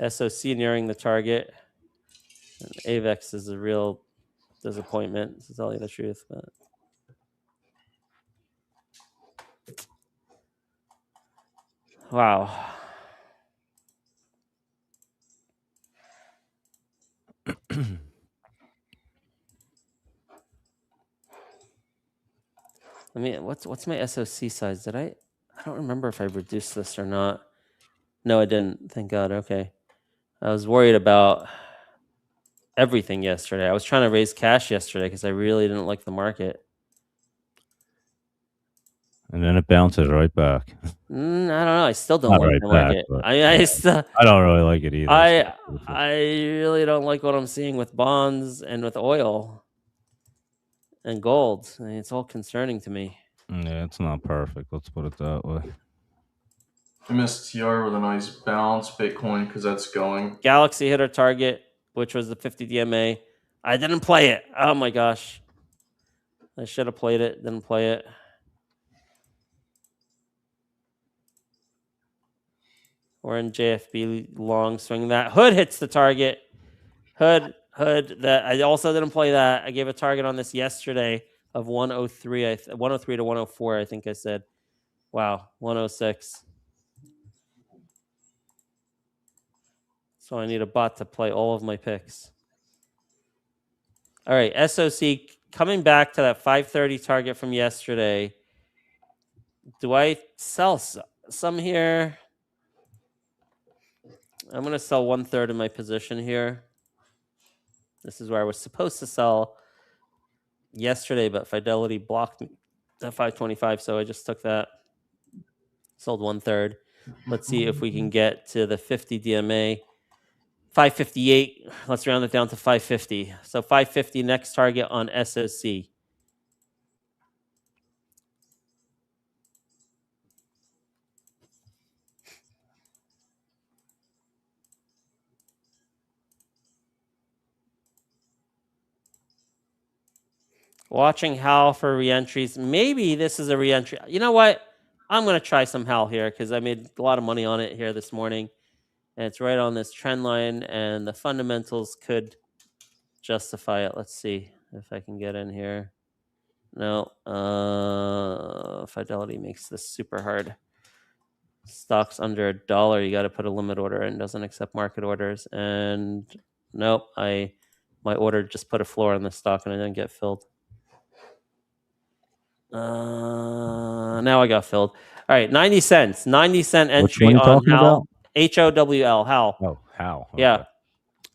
SOC nearing the target. And AVEX is a real disappointment, to tell you the truth. But wow. What's my SOC size? I don't remember if I reduced this or not. No, I didn't. Thank God. Okay. I was worried about everything yesterday. I was trying to raise cash yesterday because I really didn't like the market. And then it bounces right back. I don't know. I still don't like the market. I don't really like it either. I really don't like what I'm seeing with bonds and with oil and gold. I mean, it's all concerning to me. Yeah, it's not perfect. Let's put it that way. MSTR with a nice bounce. Bitcoin, because that's going. Galaxy hit our target, which was the 50 DMA. I didn't play it. Oh my gosh. I should have played it. Didn't play it. We're in JFB long swing. That hood hits the target. Hood. That I also didn't play that. I gave a target on this yesterday of 103. 103 to 104. I think I said. Wow, 106. So I need a bot to play all of my picks. All right, SOC coming back to that 530 target from yesterday. Do I sell some here? I'm going to sell 1/3 of my position here. This is where I was supposed to sell yesterday, but Fidelity blocked me at 525, so I just took that. Sold 1/3. Let's see if we can get to the 50 DMA. 558. Let's round it down to 550. So 550 next target on SOC. Watching Hal for reentries. Maybe this is a reentry. You know what? I'm going to try some Hal here because I made a lot of money on it here this morning. And it's right on this trend line, and the fundamentals could justify it. Let's see if I can get in here. No. Fidelity makes this super hard. Stocks under $1, you got to put a limit order in. Doesn't accept market orders. And nope, my order just put a floor on the stock and I didn't get filled. Now I got filled. All right, 90 cents. 90-cent entry on Hal. HOWL. Hal. Oh, Hal. Okay. Yeah.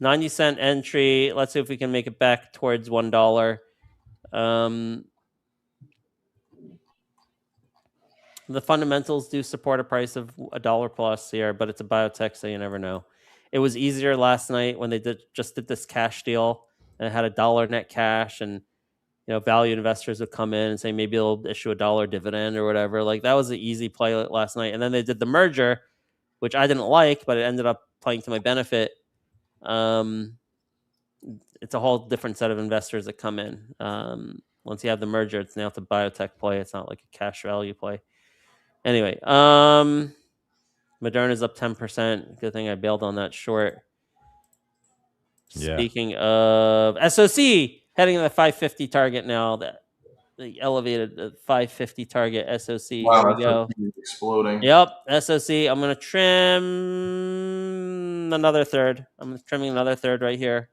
90-cent entry. Let's see if we can make it back towards $1. The fundamentals do support a price of $1 plus here, but it's a biotech, so you never know. It was easier last night when they just did this cash deal and it had $1 net cash, and value investors would come in and say maybe they'll issue $1 dividend or whatever. Like that was an easy play last night. And then they did the merger, which I didn't like, but it ended up playing to my benefit. It's a whole different set of investors that come in. Once you have the merger, it's now a biotech play. It's not like a cash value play. Anyway, Moderna's up 10%. Good thing I bailed on that short. Yeah. Speaking of SOC, heading to the 550 target now. That the elevated 550 target SOC. Wow, Here we go. Exploding. Yep, SOC. I'm gonna trim another third. I'm trimming another third right here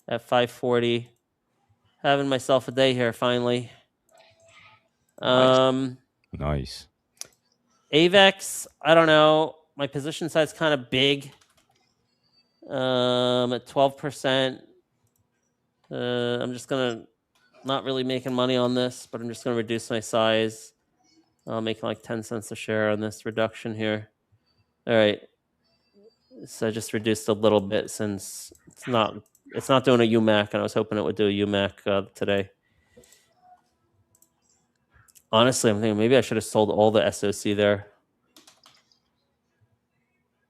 at 540. Having myself a day here finally. Nice. AVEX, I don't know. My position size kind of big. At 12%. I'm just gonna not really making money on this, but I'm just gonna reduce my size. I'll make like 10 cents a share on this reduction here. All right. So I just reduced a little bit since it's not doing a UMAC, and I was hoping it would do a UMAC today. Honestly, I'm thinking maybe I should have sold all the SOC there.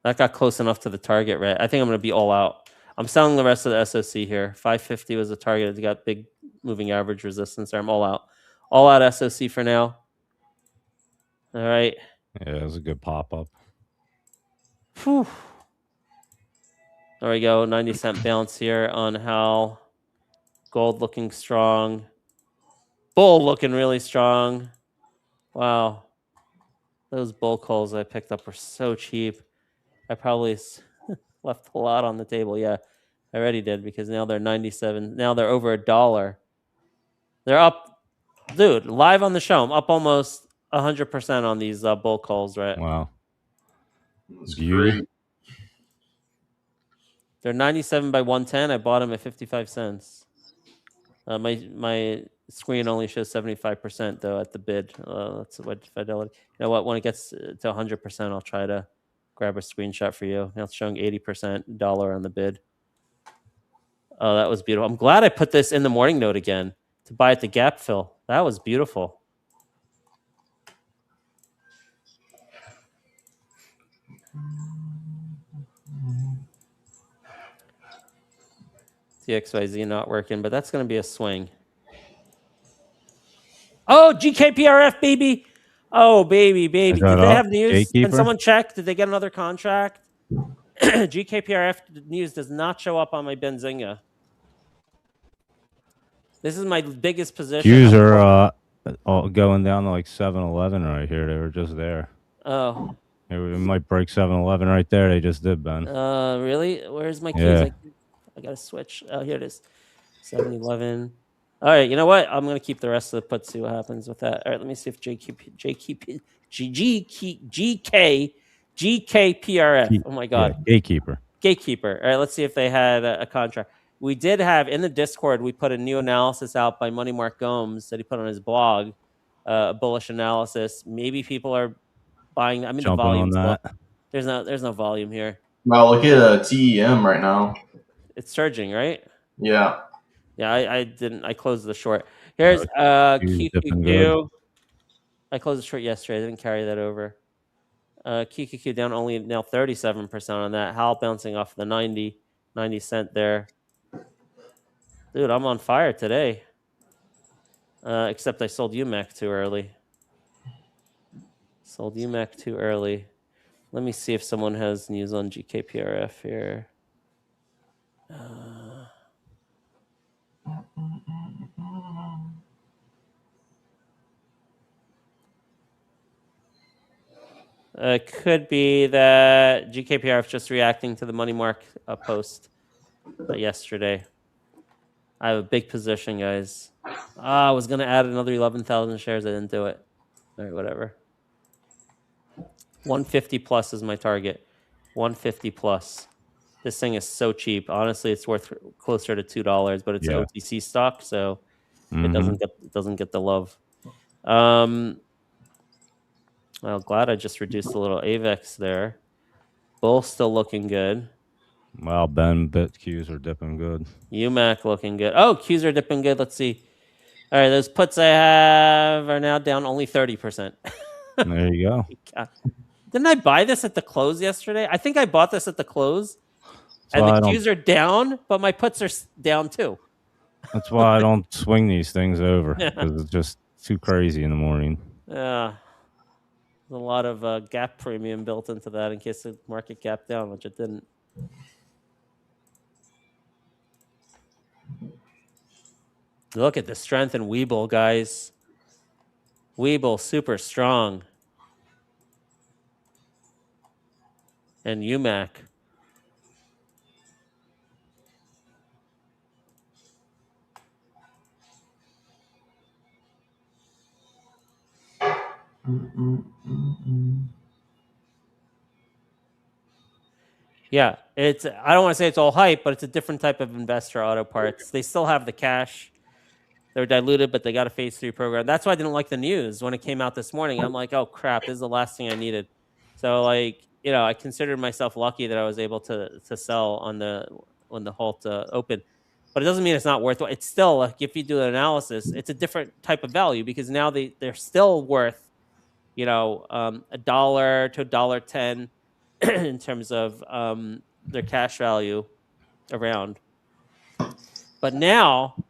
That got close enough to the target, right? I think I'm going to be all out. I'm selling the rest of the SOC here. 550 was the target. It got big moving average resistance there. I'm all out. All out SOC for now. All right. Yeah, it was a good pop-up. Whew. There we go. 90-cent bounce here on Hal. Gold looking strong. Bull looking really strong. Wow. Those bull calls I picked up were so cheap. I probably left a lot on the table. Yeah, I already did, because now they're 97. Now they're over $1. They're up. Dude, live on the show, I'm up almost 100% on these bull calls, right? Wow. That's great. They're 97 by 110. I bought them at 55 cents. My screen only shows 75% though at the bid. That's what Fidelity. You know what? When it gets to 100%, I'll try to grab a screenshot for you. Now it's showing 80% dollar on the bid. Oh, that was beautiful. I'm glad I put this in the morning note again to buy at the gap fill. That was beautiful. TXYZ not working, but that's going to be a swing. Oh, GKPRF, baby. Oh, baby. Did they have news? Gatekeeper? Can someone check? Did they get another contract? GKPRF news does not show up on my Benzinga. This is my biggest position. Qs are all going down to like 7-Eleven right here. They were just there. Oh. It might break 7-Eleven right there. They just did, Ben. Really? Where's my Yeah. Qs? I got to switch. Oh, here it is. 7-Eleven. All right, you know what? I'm going to keep the rest of the puts, see what happens with that. All right, let me see if GKPRF. Oh, my God. Yeah, Gatekeeper. Gatekeeper. All right, let's see if they had a contract. We did have, in the Discord, we put a new analysis out by Money Mark Gomes that he put on his blog, a bullish analysis. Maybe people are buying. I mean, Jumping the volume's on low. that. There's no volume here. Wow, look at TEM right now. It's surging, right? Yeah. Yeah, I didn't. I closed the short. Here's Q's dipping good. QQQ. I closed the short yesterday. I didn't carry that over. QQQ down only now 37% on that. Hal bouncing off the 90 cent there. Dude, I'm on fire today. Except I sold UMAC too early. Sold UMAC too early. Let me see if someone has news on GKPRF here. Could be that GKPRF just reacting to the Money Mark post yesterday. I have a big position, guys. I was going to add another 11,000 shares. I didn't do it. All right, whatever. 150 plus is my target. 150 plus. This thing is so cheap. Honestly, it's worth closer to $2, but it's OTC stock, so it doesn't get the love. Well, glad I just reduced a little AVEX there. Bull still looking good. Wow, Ben, Qs are dipping good. UMAC looking good. Oh, Qs are dipping good. Let's see. All right, those puts I have are now down only 30%. There you go. Didn't I buy this at the close yesterday? I think I bought this at the close. And the Qs are down, but my puts are down too. That's why I don't swing these things over, because it's just too crazy in the morning. Yeah. There's a lot of gap premium built into that in case the market gap down, which it didn't. Look at the strength in Webull, guys. Webull super strong. And UMAC. Yeah, it's. I don't want to say it's all hype, but it's a different type of investor. Auto parts. They still have the cash. They're diluted, but they got a phase 3 program. That's why I didn't like the news when it came out this morning. I'm like, oh crap, this is the last thing I needed. So like, I considered myself lucky that I was able to sell when the halt opened. But it doesn't mean it's not worthwhile. It's still, like, if you do an analysis, it's a different type of value because now they're still worth, $1 to $1.10 in terms of their cash value around. But now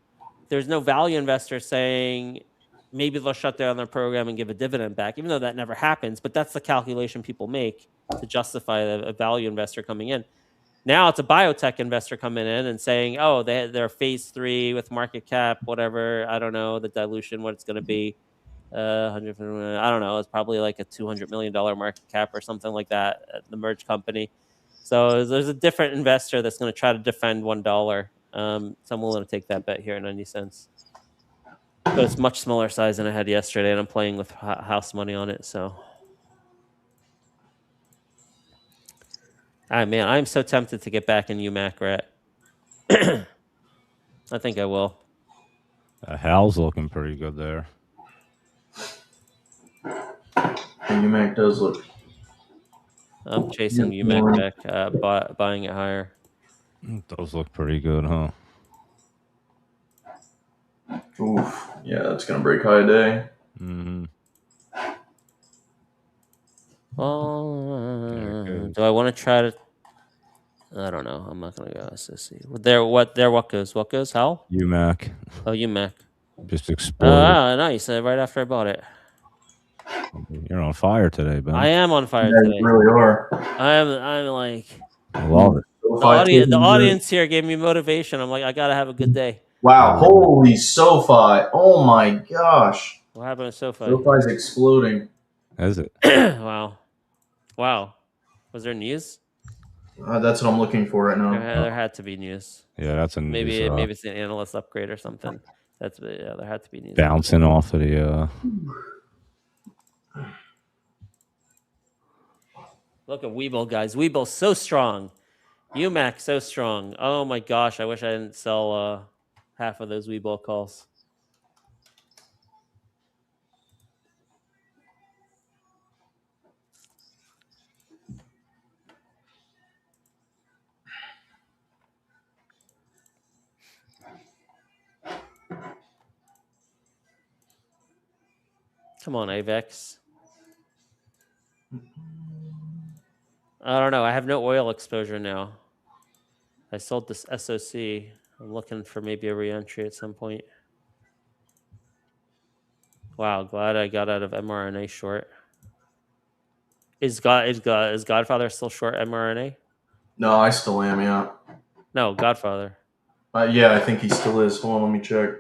there's no value investor saying maybe they'll shut down their program and give a dividend back, even though that never happens. But that's the calculation people make to justify a value investor coming in. Now it's a biotech investor coming in and saying, oh, they're phase 3 with market cap, whatever. I don't know the dilution, what it's going to be. 100, I don't know. It's probably like a $200 million market cap or something like that at the merged company. So there's a different investor that's going to try to defend $1. So I'm willing to take that bet here at 90 cents. But it's much smaller size than I had yesterday, and I'm playing with house money on it. So, man, I'm so tempted to get back in UMAC rat. I think I will. Hal's looking pretty good there. And UMAC does look. I'm chasing UMAC back, buying it higher. Those look pretty good, huh? Oof. Yeah, that's going to break high today. Mm-hmm. Well, do I want to try to? I don't know. I'm not going to go SSC. What goes? How? UMAC. Oh, UMAC. Just exploded. Nice. Right after I bought it. You're on fire today, Ben. I am on fire today. You really are. I'm like, I love it. The audience here gave me motivation. I'm like, I gotta have a good day. Wow, holy SoFi. Oh my gosh. What happened to SoFi? SoFi's exploding. Is it? Wow. Was there news? That's what I'm looking for right now. There had to be news. Yeah, that's a Maybe it's an analyst upgrade or something. There had to be news. Bouncing off of the. Look at Webull, guys. Webull's so strong. UMAC so strong. Oh my gosh! I wish I didn't sell half of those Webull calls. Come on, Avex. I don't know. I have no oil exposure now. I sold this SOC. I'm looking for maybe a re-entry at some point. Wow, glad I got out of mRNA short. Is Godfather still short mRNA? No, I still am, yeah. No, Godfather. Yeah, I think he still is. Hold on, let me check.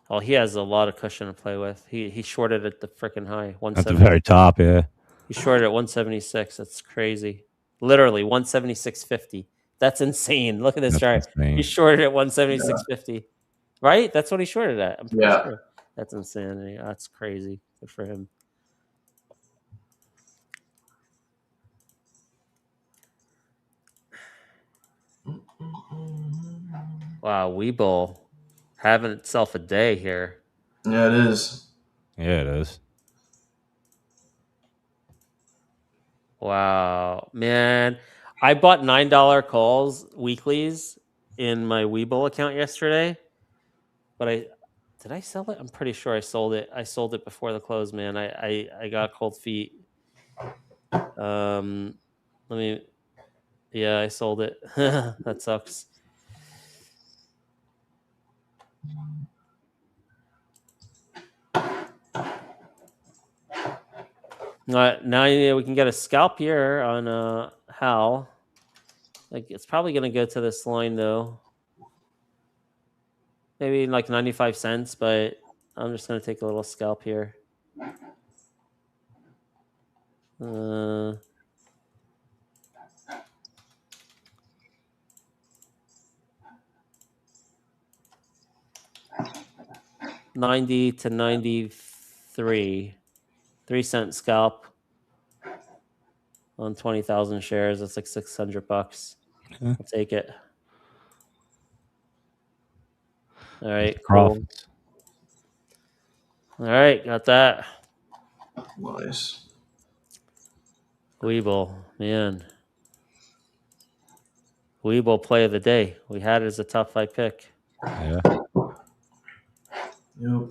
Oh, he has a lot of cushion to play with. He shorted at the freaking high. At the very top, yeah. He shorted at 176. That's crazy. Literally 176.50. That's insane. Look at this chart. He shorted at 176.50. Right? That's what he shorted at. I'm pretty sure. That's insanity. That's crazy. Good for him. Wow, Webull having itself a day here. Yeah, it is. Yeah, it is. Wow, man. I bought $9 calls weeklies in my Webull account yesterday. But did I sell it? I'm pretty sure I sold it. I sold it before the close, man. I got cold feet. Yeah, I sold it. That sucks. Now we can get a scalp here on Hal. Like it's probably gonna go to this line though. Maybe like 95 cents, but I'm just gonna take a little scalp here. 90 to 93, 3-cent scalp on 20,000 shares. That's like $600. I'll take it. All right, cool. All right, got that. Nice. Webull, man. Webull play of the day. We had it as a top 5 pick. Yeah. Yep.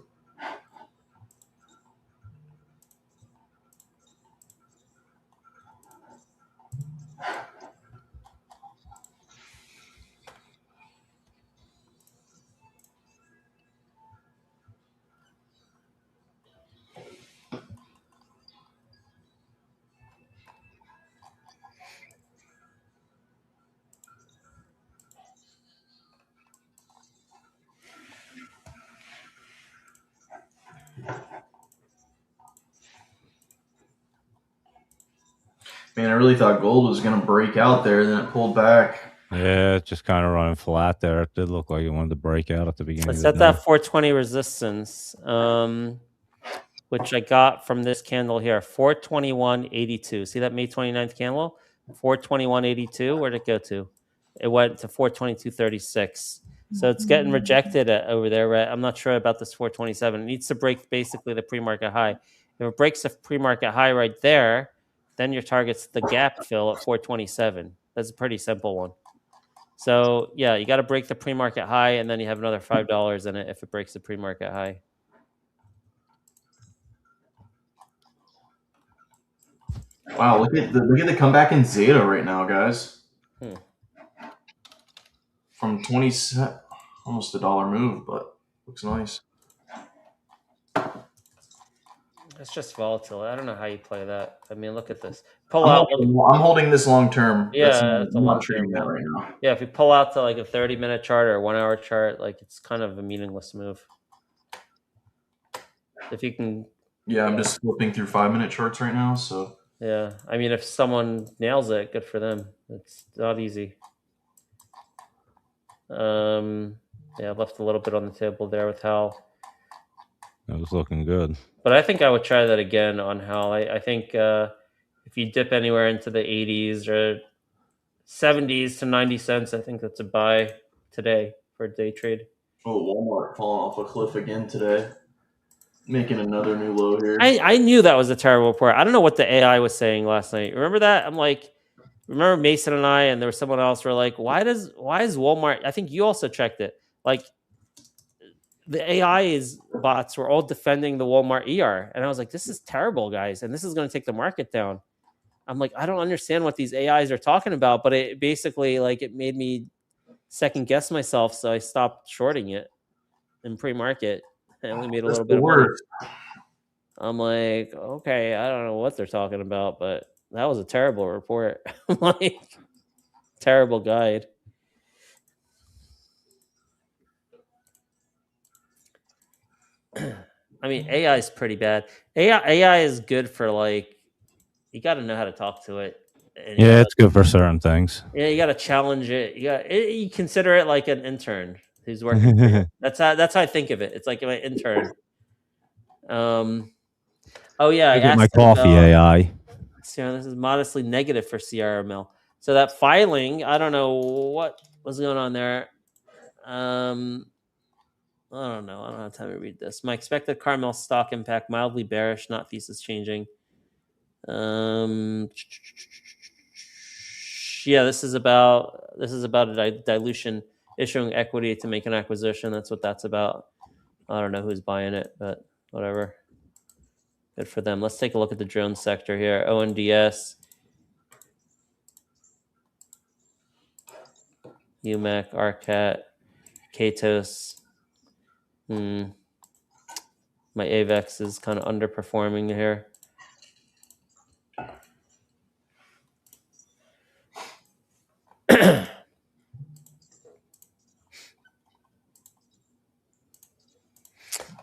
Man, I really thought gold was going to break out there, then it pulled back. Yeah, it's just kind of running flat there. It did look like it wanted to break out at the beginning. It's at that 420 resistance, which I got from this candle here, 421.82. See that May 29th candle? 421.82. Where'd it go to? It went to 422.36. So it's getting rejected over there. Right? I'm not sure about this 427. It needs to break basically the pre-market high. If it breaks the pre-market high right there, then your target's the gap fill at 427. That's a pretty simple one. So, yeah, you got to break the pre-market high, and then you have another $5 in it if it breaks the pre-market high. Wow, look at the comeback in Zeta right now, guys. From 27, almost $1 move, but looks nice. It's just volatile. I don't know how you play that. I mean, look at this. Pull I'm out. holding this long term. Yeah, it's a I'm not long trading term. that right now. Yeah, if you pull out to like a 30-minute chart or a 1-hour chart, like it's kind of a meaningless move. If you can. Yeah, I'm just flipping through 5-minute charts right now. So Yeah, I mean, if someone nails it, good for them. It's not easy. Yeah, I left a little bit on the table there with Hal. It was looking good. But I think I would try that again on Hal. I think if you dip anywhere into the 80s or 70s to 90 cents, I think that's a buy today for a day trade. Oh, Walmart falling off a cliff again today, making another new low here. I knew that was a terrible report. I don't know what the AI was saying last night. Remember that? I'm like, remember Mason and I, and there was someone else who were like, why is Walmart? I think you also checked it. Like the AI bots were all defending the Walmart ER, and I was like, this is terrible, guys, and this is going to take the market down. I'm like, I don't understand what these AIs are talking about, but it basically like it made me second guess myself, so I stopped shorting it in pre-market. I only made a little bit of money. I'm like, okay, I don't know what they're talking about, but that was a terrible report. Like, terrible guide. I mean, AI is pretty bad. AI is good for like, you got to know how to talk to it. Yeah, it's good for certain things. Yeah, you got to challenge it. You consider it like an intern who's working for you. That's how I think of it. It's like an intern. Oh yeah, I get my coffee AI. So this is modestly negative for CRML. So that filing, I don't know what was going on there. I don't know. I don't have time to read this. My expected Carmel stock impact mildly bearish, not thesis changing. Yeah, this is about a dilution, issuing equity to make an acquisition. That's what that's about. I don't know who's buying it, but whatever. Good for them. Let's take a look at the drone sector here. ONDS, UMAC, ARCAT, Katos. My AVEX is kind of underperforming here.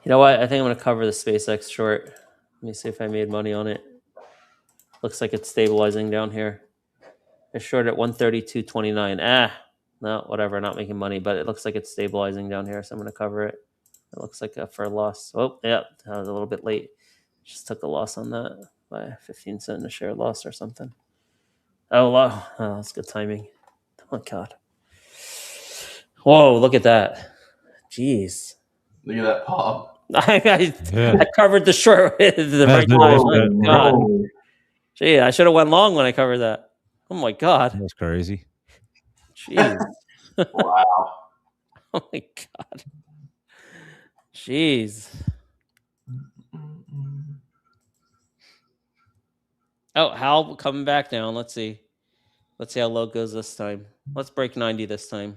You know what? I think I'm going to cover the SpaceX short. Let me see if I made money on it. Looks like it's stabilizing down here. I short at 132.29. No, whatever. Not making money, but it looks like it's stabilizing down here, so I'm going to cover it. It looks like for a loss. Oh, yeah, I was a little bit late. Just took a loss on that by 15 cents a share loss or something. Oh, wow. Oh, that's good timing. Oh, God. Whoa, look at that. Jeez. Look at that pop. I covered the short with the right time. Oh, God. Gee, I should have went long when I covered that. Oh, my God. That's crazy. Jeez. Wow. Oh, my God. Jeez. Oh, Hal coming back down. Let's see. Let's see how low it goes this time. Let's break 90 this time.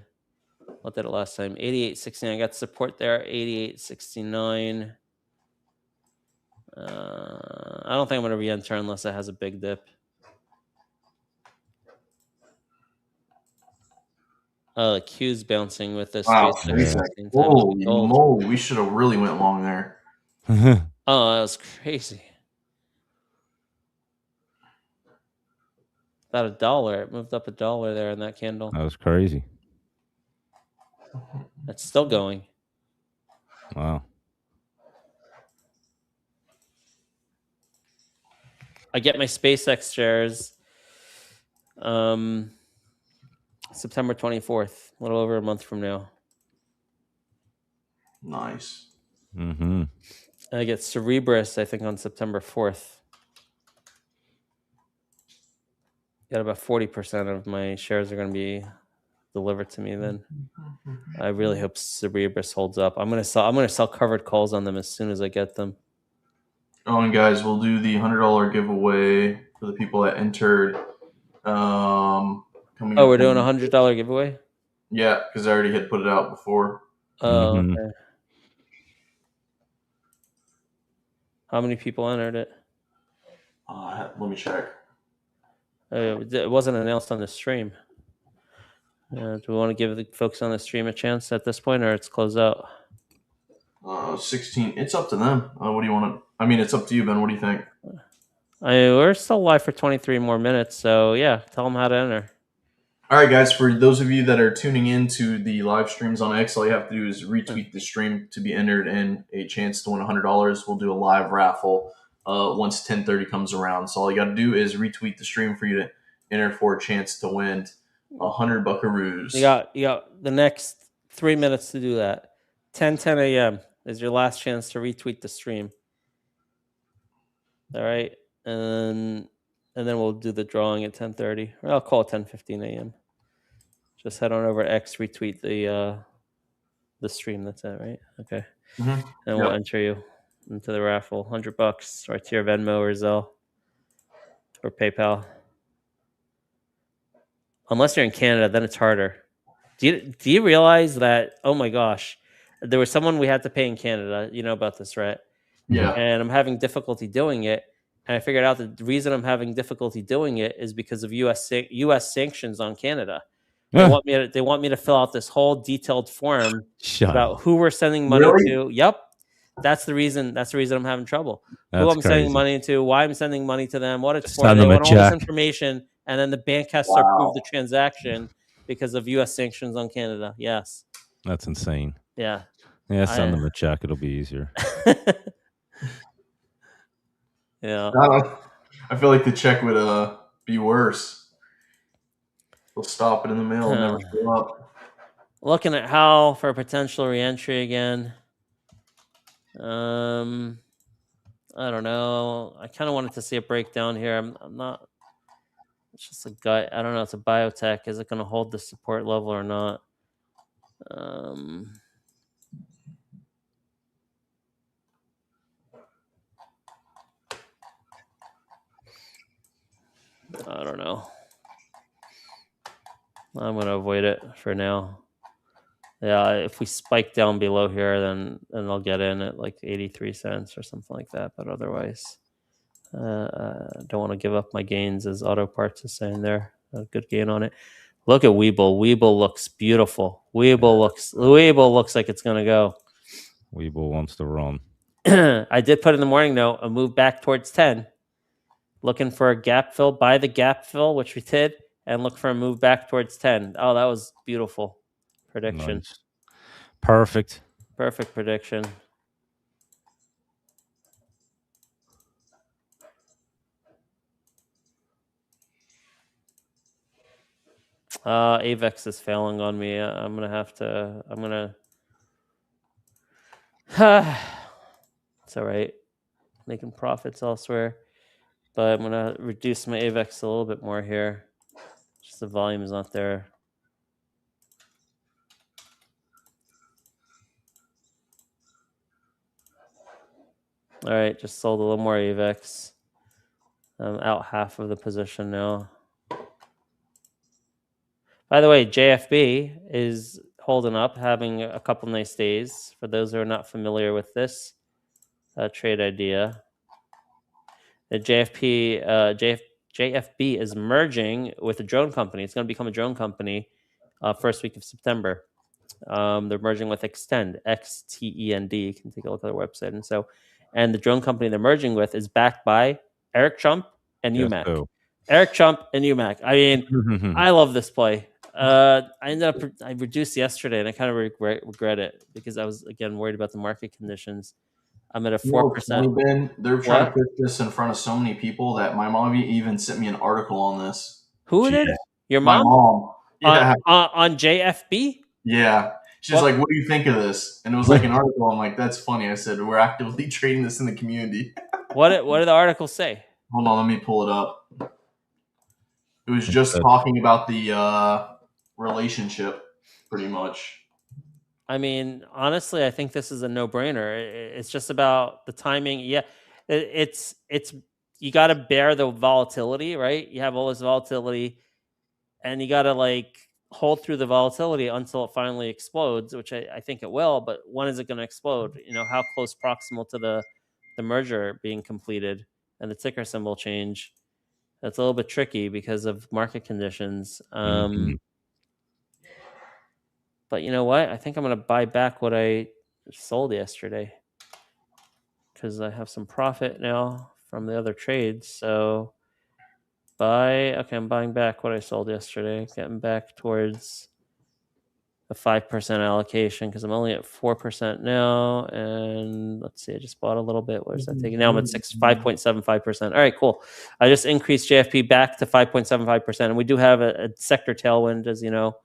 What did it last time? 88.69. I got support there. 88.69. I don't think I'm going to re-enter unless it has a big dip. Oh, the Q's bouncing with this. Wow. Yeah. Holy moly. We should have really went long there. Oh, that was crazy. About $1. It moved up $1 there in that candle. That was crazy. It's still going. Wow. I get my SpaceX shares September 24th, a little over a month from now. Nice. Mm-hmm. I get Cerebrus, I think, on September 4th. Got about 40% of my shares are going to be delivered to me then. I really hope Cerebrus holds up. I'm going to sell covered calls on them as soon as I get them. Oh, and guys, we'll do the $100 giveaway for the people that entered. We're doing a $100 giveaway? Yeah, because I already had put it out before. Oh, okay. How many people entered it? Let me check. It wasn't announced on the stream. Do we want to give the folks on the stream a chance at this point, or it's closed out? 16. It's up to them. What do you want to? I mean, it's up to you, Ben. What do you think? We're still live for 23 more minutes, so yeah, tell them how to enter. All right, guys. For those of you that are tuning in to the live streams on X, all you have to do is retweet the stream to be entered in a chance to win $100. We'll do a live raffle once 10:30 comes around. So all you got to do is retweet the stream for you to enter for a chance to win 100 buckaroos. You got the next 3 minutes to do that. 10 a.m. is your last chance to retweet the stream. All right, and then we'll do the drawing at 10:30. Or I'll call it 10:15 a.m. Just head on over to X, retweet the stream. That's it, right? Okay. Mm-hmm. And we'll enter you into the raffle. $100 right to your Venmo or Zelle or PayPal. Unless you're in Canada, then it's harder. Do you realize that? Oh my gosh, there was someone we had to pay in Canada. You know about this, right? Yeah. And I'm having difficulty doing it. And I figured out that the reason I'm having difficulty doing it is because of U.S. sanctions on Canada. They want me to fill out this whole detailed form about who we're sending money to. Yep, that's the reason. That's the reason I'm having trouble. Who I'm sending money to, why I'm sending money to them, what it's for. They want all this information, and then the bank has to approve the transaction because of U.S. sanctions on Canada. Yes, that's insane. Yeah. Send them a check. It'll be easier. Yeah. I feel like the check would be worse. They'll stop it in the mail and never show up. Looking at how for potential reentry again. I don't know. I kind of wanted to see a breakdown here. I'm not. It's just a gut. I don't know. It's a biotech. Is it going to hold the support level or not? I don't know. I'm going to avoid it for now. Yeah, if we spike down below here, then I'll get in at like 83 cents or something like that. But otherwise, don't want to give up my gains, as Auto Parts is saying there. A good gain on it. Look at Weeble. Weeble looks beautiful. Weeble looks like it's going to go. Weeble wants to run. I did put in the morning note a move back towards 10. Looking for a gap fill, buy the gap fill, which we did, and look for a move back towards 10. Oh, that was beautiful prediction. Nice. Perfect prediction. Avex is failing on me. I'm gonna it's all right. Making profits elsewhere. But I'm going to reduce my AVEX a little bit more here. Just the volume is not there. All right, just sold a little more AVEX. I'm out half of the position now. By the way, JFB is holding up, having a couple nice days. For those who are not familiar with this trade idea, the JFB is merging with a drone company. It's going to become a drone company first week of September. They're merging with Extend, XTEND. You can take a look at their website. And the drone company they're merging with is backed by Eric Trump and UMAC. Eric Trump and UMAC. I mean, I love this play. I reduced yesterday, and I kind of regret it because I was, again, worried about the market conditions. I'm at a 4%. Ben, they're trying to put this in front of so many people that my mom even sent me an article on this. Who did? Your mom? My mom. Yeah. On JFB? Yeah. She's like, what do you think of this? And it was like an article. I'm like, that's funny. I said, we're actively trading this in the community. What did the article say? Hold on, let me pull it up. It was just talking about the relationship, pretty much. I mean, honestly, I think this is a no-brainer. It's just about the timing. Yeah, it's you got to bear the volatility, right? You have all this volatility, and you got to hold through the volatility until it finally explodes, which I think it will. But when is it going to explode? How close proximal to the merger being completed and the ticker symbol change. That's a little bit tricky because of market conditions. Mhm. But you know what? I think I'm going to buy back what I sold yesterday because I have some profit now from the other trades. So I'm buying back what I sold yesterday, getting back towards a 5% allocation because I'm only at 4% now. And let's see, I just bought a little bit. Where's that taking? Now I'm at 5.75%. All right, cool. I just increased JFP back to 5.75%. And we do have a sector tailwind, as you know,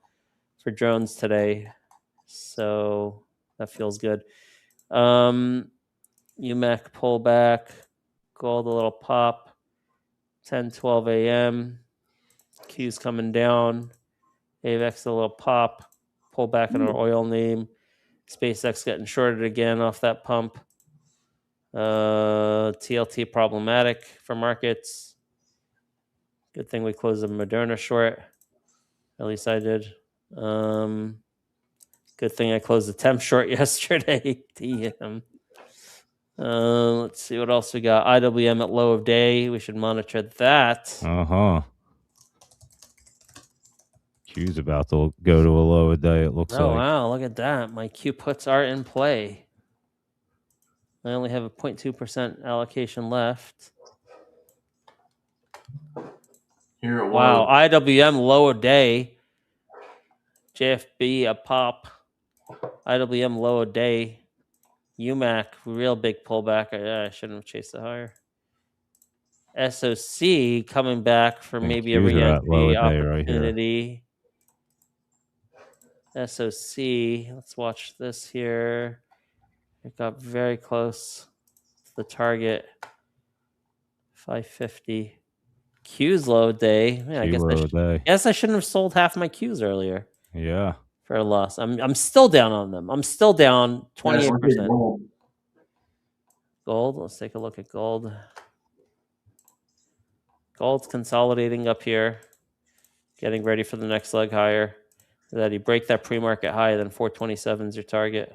for drones today. So that feels good. UMAC pullback, gold a little pop, 10:12 a.m. Q's coming down. AVX a little pop, pull back in our oil name. SpaceX getting shorted again off that pump. TLT problematic for markets. Good thing we closed the Moderna short. At least I did. Good thing I closed the temp short yesterday. Damn. Let's see what else we got. IWM at low of day. We should monitor that. Q's about to go to a low a day, it looks like. Oh, wow. Look at that. My Q puts are in play. I only have a 0.2% allocation left. Here it was. Wow. IWM low a day. JFB a pop. IWM low a day. UMAC real big pullback. I shouldn't have chased it higher. SOC coming back for maybe a Q's are at low re-entry a day right here. opportunity. SOC. Let's watch this here. It got very close to the target. 550. Q's low day. Yeah, Q low a day. guess I shouldn't have sold half my Q's earlier. Yeah. For a loss. I'm still down on them. I'm still down 28%. Gold. Let's take a look at gold. Gold's consolidating up here, getting ready for the next leg higher. That you break that pre-market high, then 427 is your target.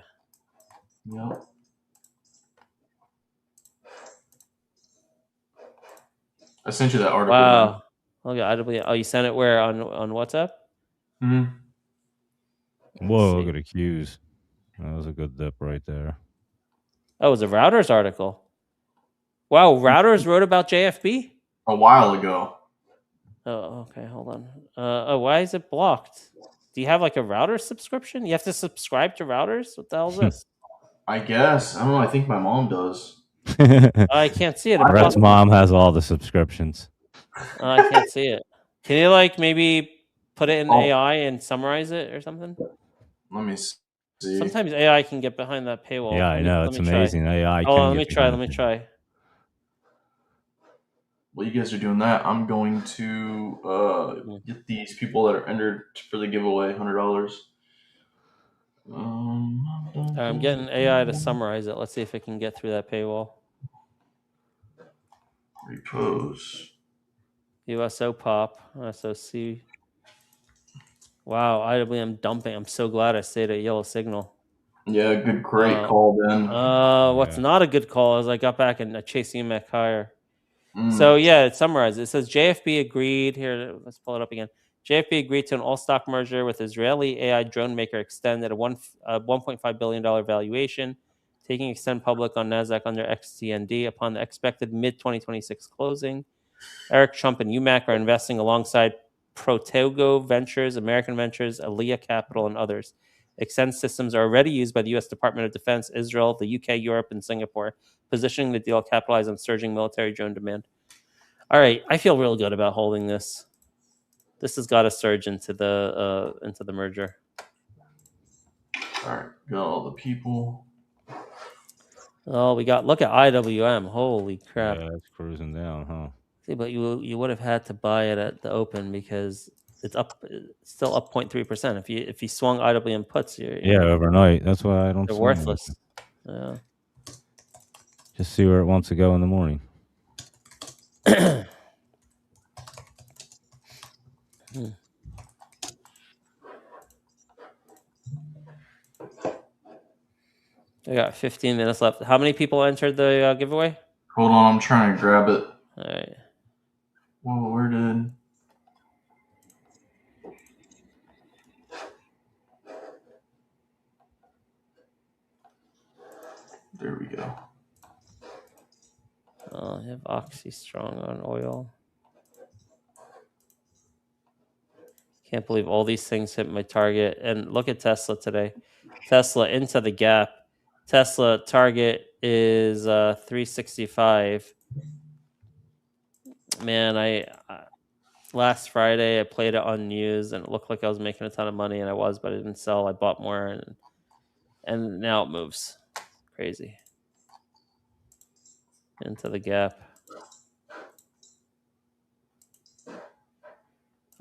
Yep. I sent you that article. Wow. Look at IW. Oh, you sent it where on WhatsApp? Whoa, look at the Q's. That was a good dip right there. Oh, it was a Routers article. Wow, Routers wrote about JFB? A while ago. Oh, okay. Hold on. Why is it blocked? Do you have like a router subscription? You have to subscribe to Routers? What the hell is this? I guess. I don't know. I think my mom does. I can't see it. Brett's mom has all the subscriptions. I can't see it. Can you like maybe put it in AI and summarize it or something? Let me see. Sometimes AI can get behind that paywall. Yeah, I know. It's amazing. Try. AI let me try. While you guys are doing that, I'm going to get these people that are entered for the giveaway $100. I'm getting AI to summarize it. Let's see if it can get through that paywall. Repose. USO pop. SOC. Wow, IWM dumping. I'm so glad I stayed at yellow signal. Yeah, great call then. What's not a good call is I got back and I chased UMAC higher. So yeah, it summarizes. It says JFB agreed. Here, let's pull it up again. JFB agreed to an all-stock merger with Israeli AI drone maker Extend at a $1.5 billion valuation, taking Extend public on NASDAQ under XTND upon the expected mid-2026 closing. Eric Trump and UMAC are investing alongside Protego Ventures, American Ventures, Aliyah Capital, and others. Extend systems are already used by the U.S. Department of Defense, Israel, the UK, Europe, and Singapore, positioning the deal to capitalize on surging military drone demand. All right, I feel real good about holding this. This has got to surge into the merger. All right, got all the people. Oh, look at IWM. Holy crap! Yeah, it's cruising down, huh? See, but you would have had to buy it at the open because it's still up 0.3%. If you swung IWM puts, you're overnight. That's why I don't. They're worthless. Yeah. Just see where it wants to go in the morning. We got 15 minutes left. How many people entered the giveaway? Hold on, I'm trying to grab it. All right. Whoa, where did? There we go. Oh, you have Oxy Strong on oil. Can't believe all these things hit my target. And look at Tesla today. Tesla into the gap. Tesla target is 365. Man, I last Friday I played it on news and it looked like I was making a ton of money, and I was, but I didn't sell. I bought more, and now it moves crazy into the gap.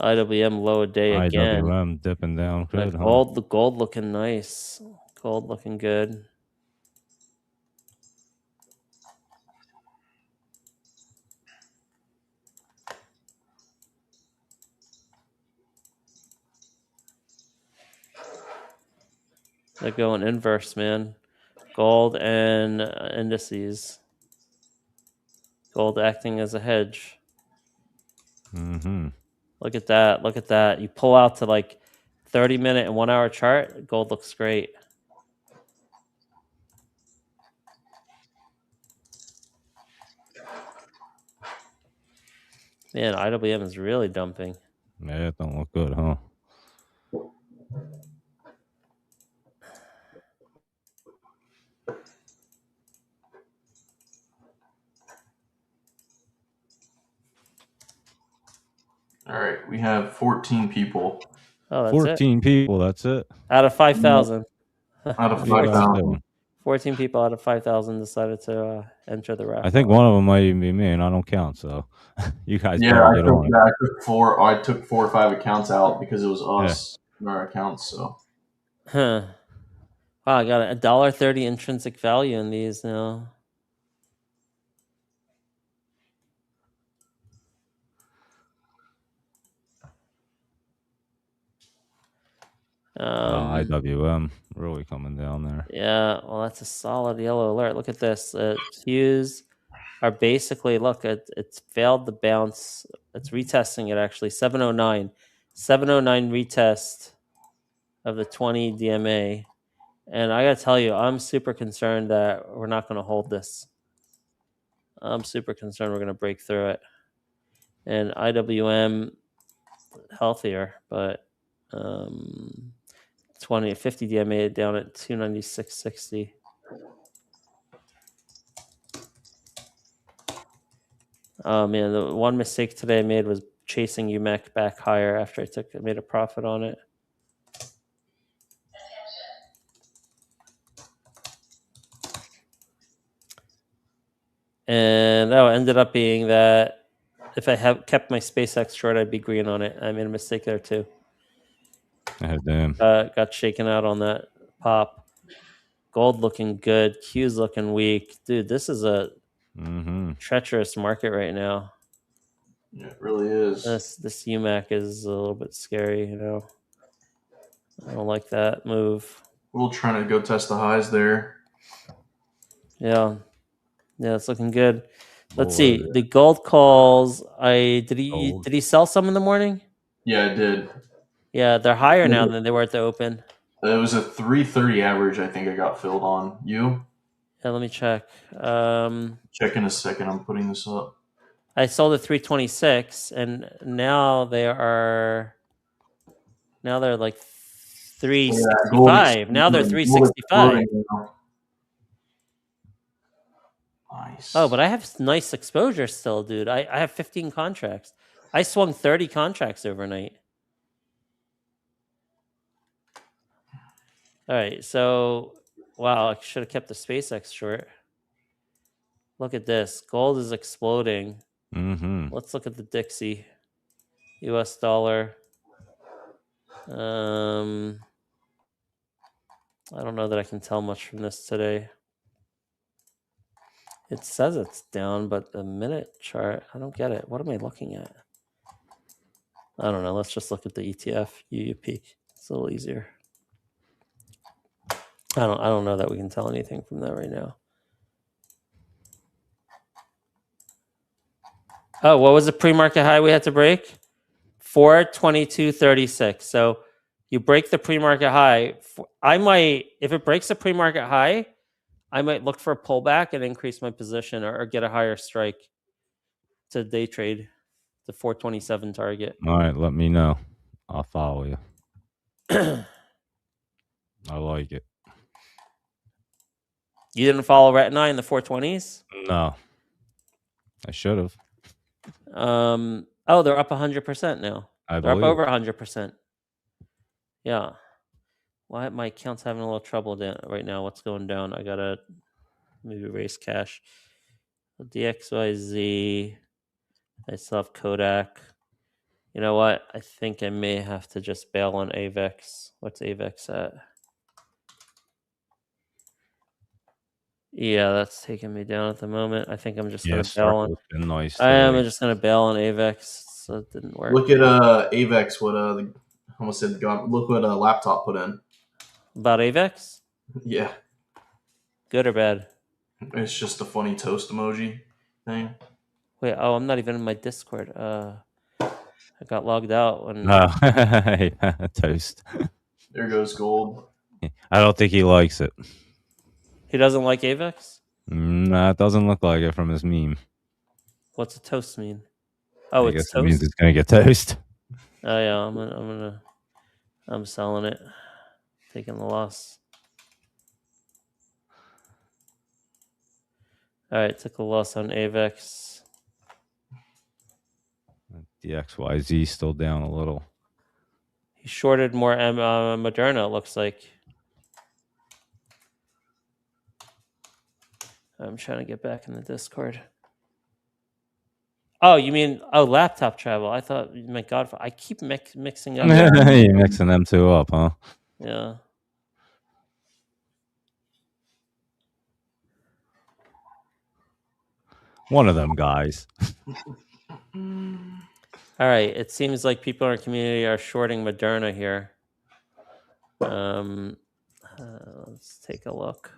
IWM low a day again. IWM dipping down good, The huh? gold looking nice. Gold looking good. They're going inverse, man. Gold and indices. Gold acting as a hedge. Mm-hmm. Look at that. Look at that. You pull out to like 30-minute and 1 hour chart. Gold looks great. Man, IWM is really dumping. Yeah, it don't look good, huh? All right, we have 14 people. Oh, that's 14 people, that's it. Out of 5,000. Out of What are you guys 5,000. doing? 14 people out of 5,000 decided to enter the raffle. I think one of them might even be me, and I don't count, so you guys Yeah, better I get took, on it. yeah, I took 4 or 5 accounts out because it was us in our accounts. So Huh. Wow, I got $1.30 intrinsic value in these now. IWM really coming down there. Yeah, well, that's a solid yellow alert. Look at this. Qs are basically, look, it's failed the bounce. It's retesting it actually. 709. 709 retest of the 20 DMA. And I got to tell you, I'm super concerned that we're not going to hold this. I'm super concerned we're going to break through it. And IWM healthier, but 50 DMA down at 296.60. Oh man, the one mistake today I made was chasing UMAC back higher after I made a profit on it. And that ended up being that if I had kept my SpaceX short, I'd be green on it. I made a mistake there too. Damn. Got shaken out on that pop. Gold looking good. Q's looking weak. Dude, this is a treacherous market right now. yeah, it really is. This UMAC is a little bit scary, you know. I don't like that move. We'll try to go test the highs there. Yeah, it's looking good. Let's see the gold calls. Did he sell some in the morning? Yeah, I did. Yeah, they're higher now than they were at the open. It was a 330 average. I think I got filled on. You? Yeah, let me check. Check in a second. I'm putting this up. I sold at 326, and now they're like 365. Yeah, now they're 365. Nice. Oh, but I have nice exposure still, dude. I have 15 contracts. I swung 30 contracts overnight. All right, so wow, I should have kept the SpaceX short. Look at this. Gold is exploding. Let's look at the Dixie. US dollar. I don't know that I can tell much from this today. It says it's down, but the minute chart, I don't get it. What am I looking at? I don't know. Let's just look at the ETF UUP. It's a little easier. I don't know that we can tell anything from that right now. Oh, what was the pre-market high we had to break? 422.36. So you break the pre-market high. I might, if it breaks the pre-market high, I might look for a pullback and increase my position or get a higher strike to day trade the 427 target. All right, let me know. I'll follow you. I like it. You didn't follow Retina in the 420s? No, I should have. Oh, they're up 100% now. I They're up believe. over 100%. Yeah. Why my account's having a little trouble right now? What's going down? I gotta maybe raise cash. DXYZ. I still have Kodak. You know what? I think I may have to just bail on AVEX. What's AVEX at? Yeah, that's taking me down at the moment. I think I'm just gonna bail on. Been nice I am today. just gonna bail on AVEX. So it didn't work. Look at Avex. What I almost said. Look what laptop put in. About AVEX? Yeah, Good or bad? it's just a funny toast emoji thing. Wait, I'm not even in my Discord. I got logged out when. Toast. There goes gold. I don't think he likes it. He doesn't like AVEX? Nah, it doesn't look like it from his meme. What's a toast mean? Oh, I it's guess toast. it means it's gonna get toast. Oh yeah, I'm selling it, taking the loss. All right, took a loss on AVEX. The XYZ still down a little. He shorted more Moderna. It looks like. I'm trying to get back in the Discord. Oh, you mean laptop travel? I thought you meant Godfather. I keep mixing up. You're mixing them two up, huh? Yeah. One of them guys. All right. It seems like people in our community are shorting Moderna here. Let's take a look.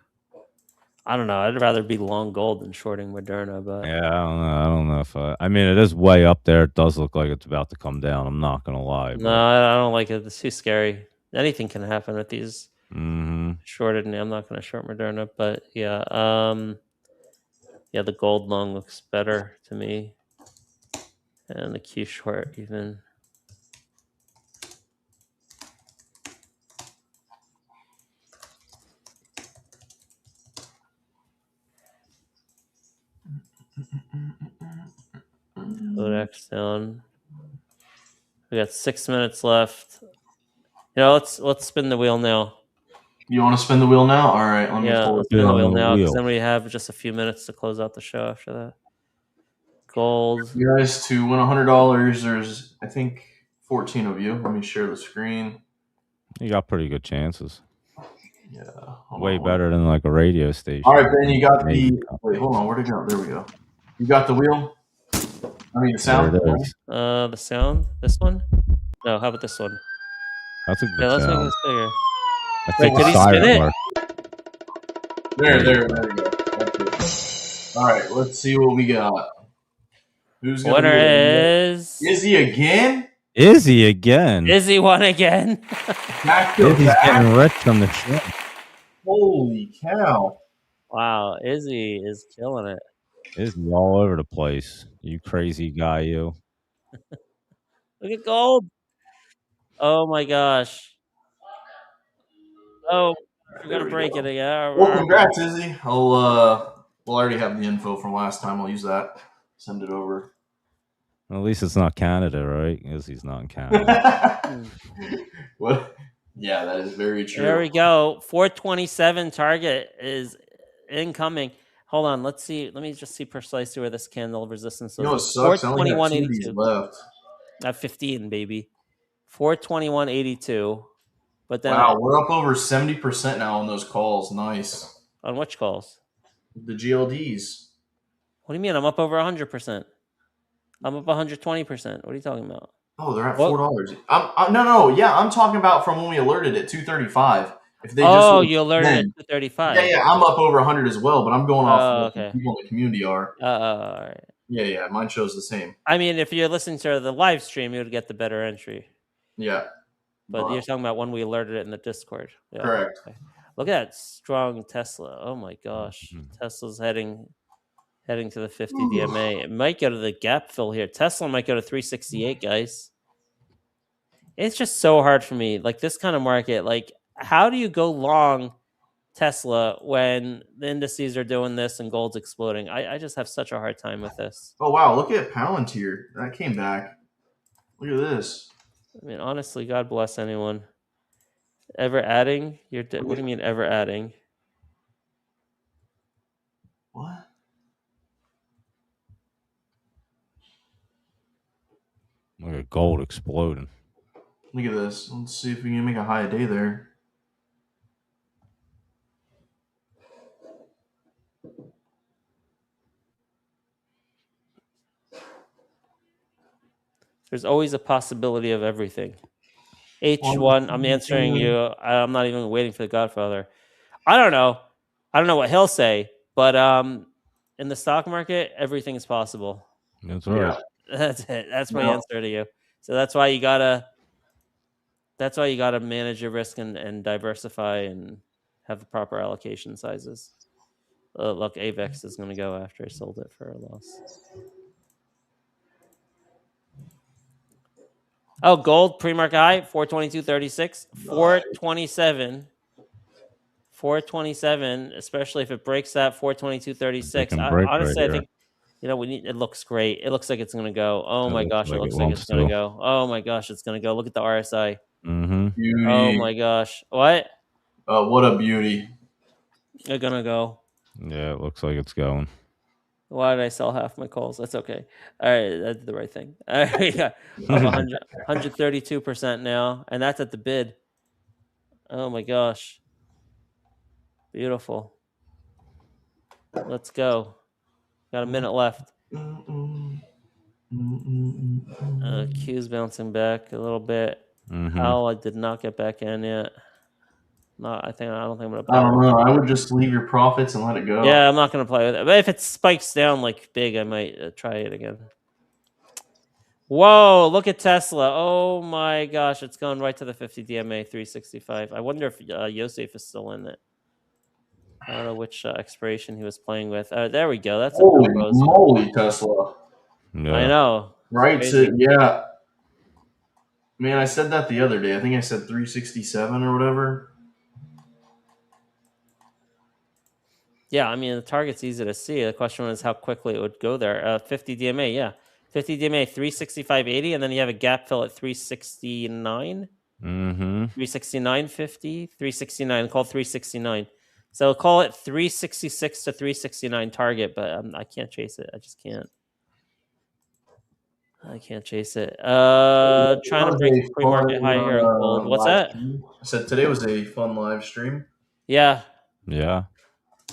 I don't know. I'd rather be long gold than shorting Moderna, but Yeah, I don't know if I mean, it is way up there. It does look like it's about to come down. I'm not gonna lie. no, I don't like it. It's too scary. Anything can happen with these shorted. And I'm not going to short Moderna, but yeah, yeah, the gold long looks better to me, and the Q short even. Kodak's down. We got 6 minutes left. You know, let's spin the wheel now. You want to spin the wheel now? All right, let me pull Let's it. spin the wheel now, because then we have just a few minutes to close out the show after that. Gold. You guys, to win $100, there's I think 14 of you. Let me share the screen. You got pretty good chances. Yeah, way better than like a radio station. All right, Ben, you got the. Wait, hold on. Where'd it go? There we go. You got the wheel. I mean the sound. There it is. The sound. This one. No, how about this one? That's a good Yeah, let's sound. make this bigger. I Wait, think did the he spin siren it? worked. There we go. That's it. All right, let's see what we got. Who's gonna Winner win? is Izzy again? Izzy again. Izzy won again. Back to Izzy's back? getting rich from the show. Holy cow. Wow, Izzy is killing it. Izzy all over the place. You crazy guy, you. Look at gold. Oh my gosh. Oh, we're There gonna we break go. it again. Well, congrats, Izzy. We'll already have the info from last time. I'll use that. Send it over. At least it's not Canada, right? Izzy's not in Canada. What? Yeah, that is very true. There we go. 427 target is incoming. Hold on. Let's see. Let me just see precisely where this candle resistance is. You know what sucks? I only have 2 of these 421.82. left. At 15, baby. 421.82. But then Wow, we're up over 70% now on those calls. Nice. on which calls? The GLDs. What do you mean? I'm up over 100%. I'm up 120%. What are you talking about? Oh, they're at What? $4. No. Yeah, I'm talking about from when we alerted at 235. If they you alerted at 235. Yeah, I'm up over 100 as well, but I'm going off what okay. the people in the community are. All right. Yeah, mine shows the same. I mean, if you're listening to the live stream, you would get the better entry. Yeah. But you're talking about when we alerted it in the Discord. Yeah. Correct. Okay. Look at that strong Tesla. Oh my gosh. Tesla's heading to the 50 DMA. It might go to the gap fill here. Tesla might go to 368, guys. It's just so hard for me. Like this kind of market, like how do you go long Tesla when the indices are doing this and gold's exploding? I just have such a hard time with this. Oh wow, look at Palantir. That came back. Look at this. I mean, honestly, God bless anyone. Ever adding? What do you mean ever adding? What? Look at gold exploding. Look at this. Let's see if we can make a high a day there. There's always a possibility of everything. H1, I'm answering you. I'm not even waiting for the Godfather. I don't know what he'll say, but in the stock market, everything is possible. That's right. That's it. That's my answer to you. So that's why you gotta manage your risk and diversify and have the proper allocation sizes. Look, AVEX is going to go after I sold it for a loss. Oh, gold pre-market high 422.36, 427, especially if it breaks that 422.36. Honestly, I think it looks great. It looks like it's going to go. Oh my gosh, it looks like it's going to go. Oh my gosh, it's going to go. Look at the RSI. Beauty. Oh my gosh. What? What a beauty. They're going to go. Yeah, it looks like it's going. Why did I sell half my calls? That's okay. All right, I did the right thing. All right, yeah. I'm 132% now, and that's at the bid. Oh my gosh. Beautiful. Let's go. Got a minute left. Q's bouncing back a little bit. How I did not get back in yet. No, I don't think I'm gonna. I don't know. I would just leave your profits and let it go. Yeah, I'm not gonna play with it. But if it spikes down like big, I might try it again. Whoa! Look at Tesla. Oh my gosh, it's going right to the 50 DMA 365. I wonder if Yosef is still in it. I don't know which expiration he was playing with. There we go. That's holy moly, Tesla. Yeah. I know. Right. So, yeah. Man, I said that the other day. I think I said 367 or whatever. Yeah, I mean, the target's easy to see. The question was how quickly it would go there. 50 DMA, yeah. 50 DMA, 365.80, and then you have a gap fill at 369. 369.50, 369, call 369. So call it 366 to 369 target, but I can't chase it. I just can't. I can't chase it. Trying to break pre-market high here in gold. What's that? I said today was a fun live stream. Yeah. Yeah.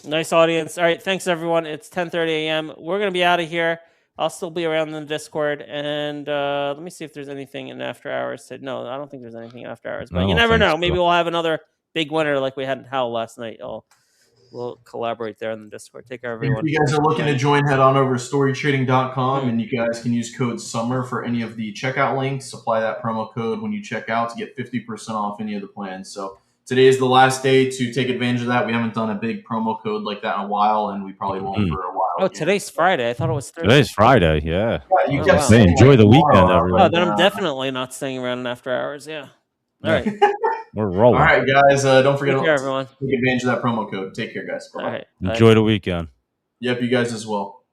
Nice audience. All right. Thanks, everyone. It's 10:30 a.m. We're going to be out of here. I'll still be around in the Discord. And let me see if there's anything in after hours. No, I don't think there's anything after hours. But you never know. So. Maybe we'll have another big winner like we had in Howl last night. We'll collaborate there in the Discord. Take care, everyone. If you guys are looking to join, head on over to storytrading.com, and you guys can use code SUMMER for any of the checkout links. Apply that promo code when you check out to get 50% off any of the plans. So today is the last day to take advantage of that. We haven't done a big promo code like that in a while, and we probably won't for a while. Oh, today's Friday. I thought it was Thursday. Today's Friday, yeah. You enjoy the weekend, everyone. Oh, then I'm definitely not staying around after hours, yeah. All right. We're rolling. All right, guys. Don't forget to take advantage of that promo code. Take care, guys. Bye-bye. All right. Enjoy the weekend. Yep, you guys as well.